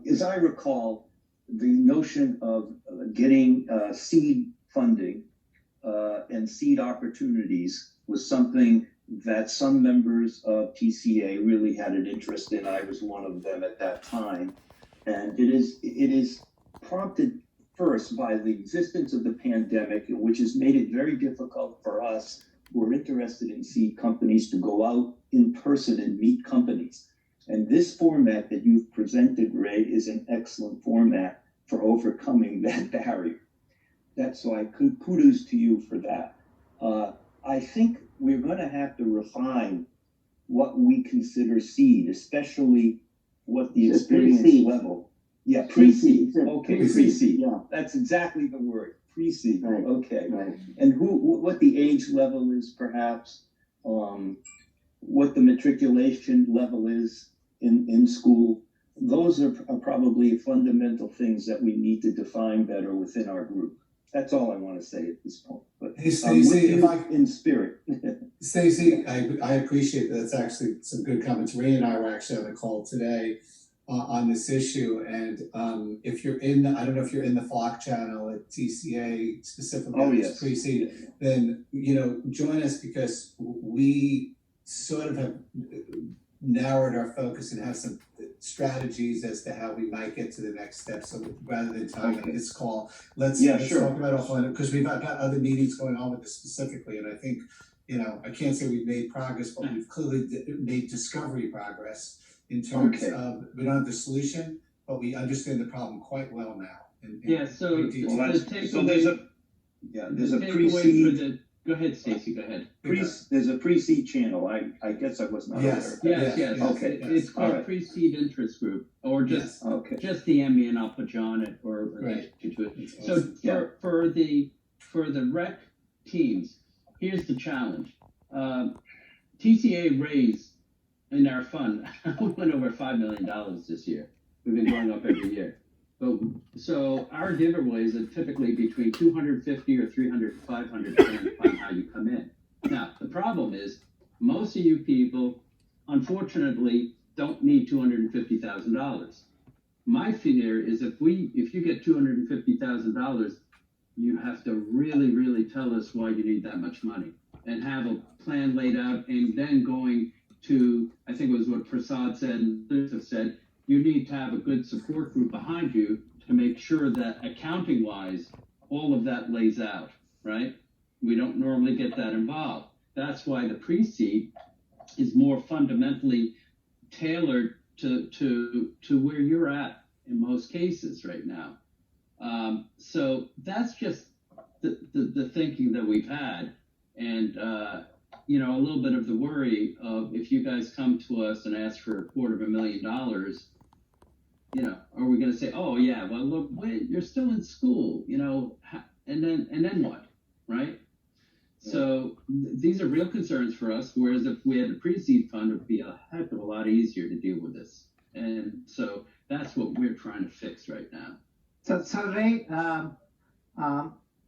[SPEAKER 20] As I recall, the notion of getting seed funding and seed opportunities was something that some members of TCA really had an interest in. I was one of them at that time. And it is prompted first by the existence of the pandemic, which has made it very difficult for us who are interested in seed companies to go out in person and meet companies. And this format that you've presented, Ray, is an excellent format for overcoming that barrier. That's why kudos to you for that. I think we're going to have to refine what we consider seed, especially what the experience
[SPEAKER 12] pre-seed.
[SPEAKER 20] level. Yeah, pre-seed. Okay,
[SPEAKER 12] Pre-seed,
[SPEAKER 20] pre-seed.
[SPEAKER 12] yeah.
[SPEAKER 20] That's exactly the word. Pre-seed.
[SPEAKER 12] Right.
[SPEAKER 20] Okay.
[SPEAKER 12] Right.
[SPEAKER 20] And what the age level is, perhaps, what the matriculation level is in school. Those are probably fundamental things that we need to define better within our group. That's all I want to say at this point. But
[SPEAKER 8] Hey, Stacey, if I
[SPEAKER 20] in spirit.
[SPEAKER 8] Stacey, I appreciate that. That's actually some good comments. Ray and I were actually on the call today on this issue, and if you're I don't know if you're in the Flock channel at TCA specifically,
[SPEAKER 20] Oh, yes.
[SPEAKER 8] pre-seed, then join us, because we sort of have narrowed our focus and have some strategies as to how we might get to the next step. So rather than time on this call, let's
[SPEAKER 20] sure.
[SPEAKER 8] talk about offline, because we've got other meetings going on with this specifically, and I think I can't say we've made progress, but we've clearly made discovery progress in terms of, we don't have the solution, but we understand the problem quite well now.
[SPEAKER 10] So
[SPEAKER 20] there's a pre-seed.
[SPEAKER 10] Go ahead, Stacy. Go ahead.
[SPEAKER 20] There's a pre-seed channel. I guess I was not aware.
[SPEAKER 10] Yes.
[SPEAKER 20] Okay.
[SPEAKER 10] It's called Pre-Seed Interest Group, or just DM me and I'll put you on it, or
[SPEAKER 8] Right.
[SPEAKER 10] you to it. So for the rec teams, here's the challenge. TCA raised in our fund, we went over $5 million this year. We've been going up every year. So our giveaways are typically between 250 or 300 to 500, depending upon how you come in. Now, the problem is most of you people, unfortunately, don't need $250,000. My fear is if you get $250,000, you have to really, really tell us why you need that much money and have a plan laid out, and then going to, I think it was what Prasad said and Lisa said, you need to have a good support group behind you to make sure that accounting-wise, all of that lays out, right? We don't normally get that involved. That's why the pre-seed is more fundamentally tailored to where you're at in most cases right now. So that's just the thinking that we've had. And, a little bit of the worry of if you guys come to us and ask for $250,000, are we going to say, oh yeah, well look, wait, you're still in school, and then what, right? Yeah. So these are real concerns for us. Whereas if we had a pre-seed fund, it would be a heck of a lot easier to deal with this. And so that's what we're trying to fix right now.
[SPEAKER 3] So Ray,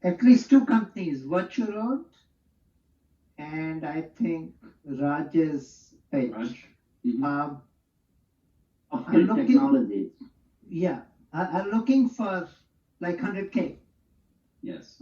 [SPEAKER 3] at least two companies, Virtual Road and I think Raj's page.
[SPEAKER 10] Raj?
[SPEAKER 3] Are looking, technology. Are looking for like 100K.
[SPEAKER 10] Yes.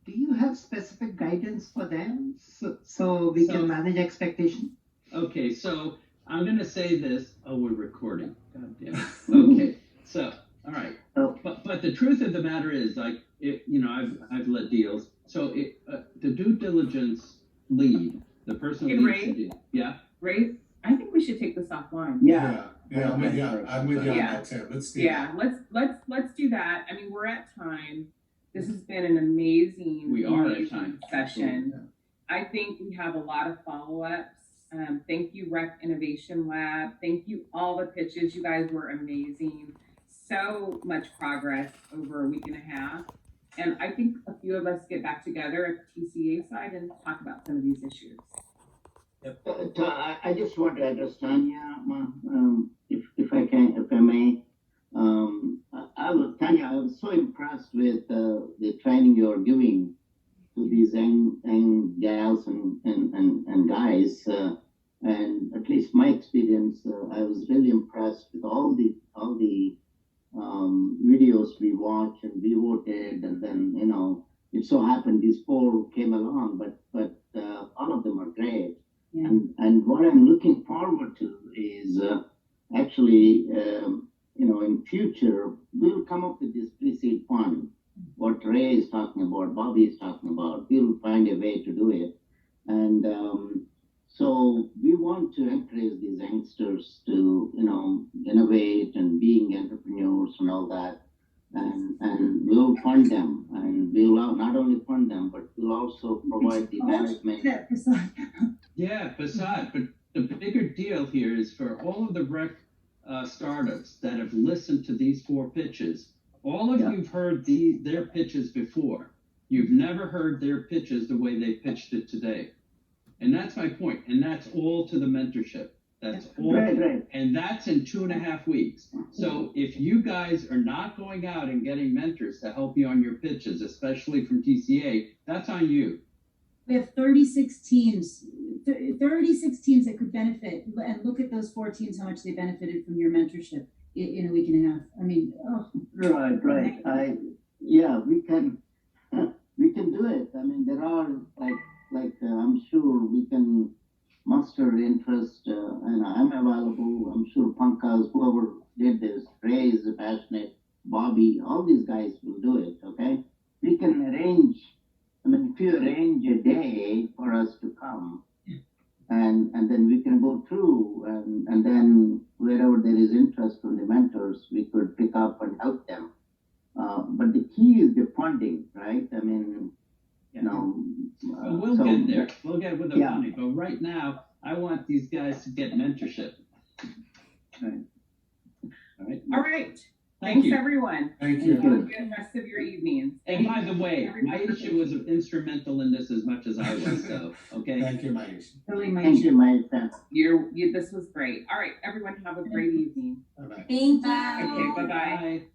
[SPEAKER 3] do you have specific guidance for them so we can manage expectation?
[SPEAKER 10] Okay, so I'm gonna say this. Oh, we're recording. God damn it. Okay, so all right. But the truth of the matter is, like, I've led deals. So the due diligence lead, the person
[SPEAKER 7] Hey,
[SPEAKER 10] who
[SPEAKER 7] Ray.
[SPEAKER 10] leads the deal. Yeah.
[SPEAKER 7] Ray, I think we should take this offline.
[SPEAKER 8] Yeah, I'm with you. I'm with you on
[SPEAKER 7] Yeah.
[SPEAKER 8] that too. Let's do
[SPEAKER 7] Yeah,
[SPEAKER 8] that.
[SPEAKER 7] let's do that. I mean, we're at time. This has been an amazing,
[SPEAKER 10] We are at
[SPEAKER 7] amazing
[SPEAKER 10] time.
[SPEAKER 7] session.
[SPEAKER 10] Absolutely.
[SPEAKER 7] I think we have a lot of follow-ups. Thank you, Rec Innovation Lab. Thank you, all the pitches. You guys were amazing. So much progress over a week and a half. And I think a few of us get back together at the TCA side and talk about some of these issues.
[SPEAKER 12] I just want to address Tanya, if I may. Tanya, I was so impressed with the training you're giving to these young gals and guys. And at least my experience, I was really impressed with all the videos we watched and we voted, and then it so happened these four came along, but all of them are great.
[SPEAKER 7] Yeah.
[SPEAKER 12] And what I'm looking forward to is actually, in future, we'll come up with this pre-seed fund. What Ray is talking about, Bobby is talking about, we'll find a way to do it. And so we want to encourage these youngsters to, innovate and being entrepreneurs and all that. And we'll fund them, and we'll not only fund them, but we'll also provide the management.
[SPEAKER 10] Yeah, Prasad, but the bigger deal here is for all of the rec startups that have listened to these four pitches. All of you've heard their pitches before. You've never heard their pitches the way they pitched it today. And that's my point. And that's all to the mentorship. That's all.
[SPEAKER 12] Right.
[SPEAKER 10] And that's in 2.5 weeks. So if you guys are not going out and getting mentors to help you on your pitches, especially from TCA, that's on you.
[SPEAKER 2] We have 36 teams, 36 teams that could benefit. And look at those 4 teams, how much they benefited from your mentorship in a week and a half. I mean,
[SPEAKER 12] Right. We can do it. I mean, there are I'm sure we can muster interest, and I'm available. I'm sure Pankaj, whoever did this, Ray is passionate, Bobby, all these guys will do it. Okay, we can arrange. I mean, if you arrange a day for us to come, and then we can go through, and then wherever there is interest from the mentors, we could pick up and help them. But the key is the funding, right? I mean,
[SPEAKER 10] We'll get there. We'll get with the money. But right now, I want these guys to get mentorship. All right. Thanks,
[SPEAKER 7] you. Everyone.
[SPEAKER 8] Thank
[SPEAKER 7] you. Have a good rest of your evenings.
[SPEAKER 10] And by the way, Maisha was instrumental in this as much as I was. So, okay.
[SPEAKER 8] Thank you, Maisha.
[SPEAKER 12] Thank you, Maisha.
[SPEAKER 7] This was great. All right, everyone, have a great evening.
[SPEAKER 8] Bye-bye.
[SPEAKER 16] Thank you.
[SPEAKER 7] Okay, bye-bye.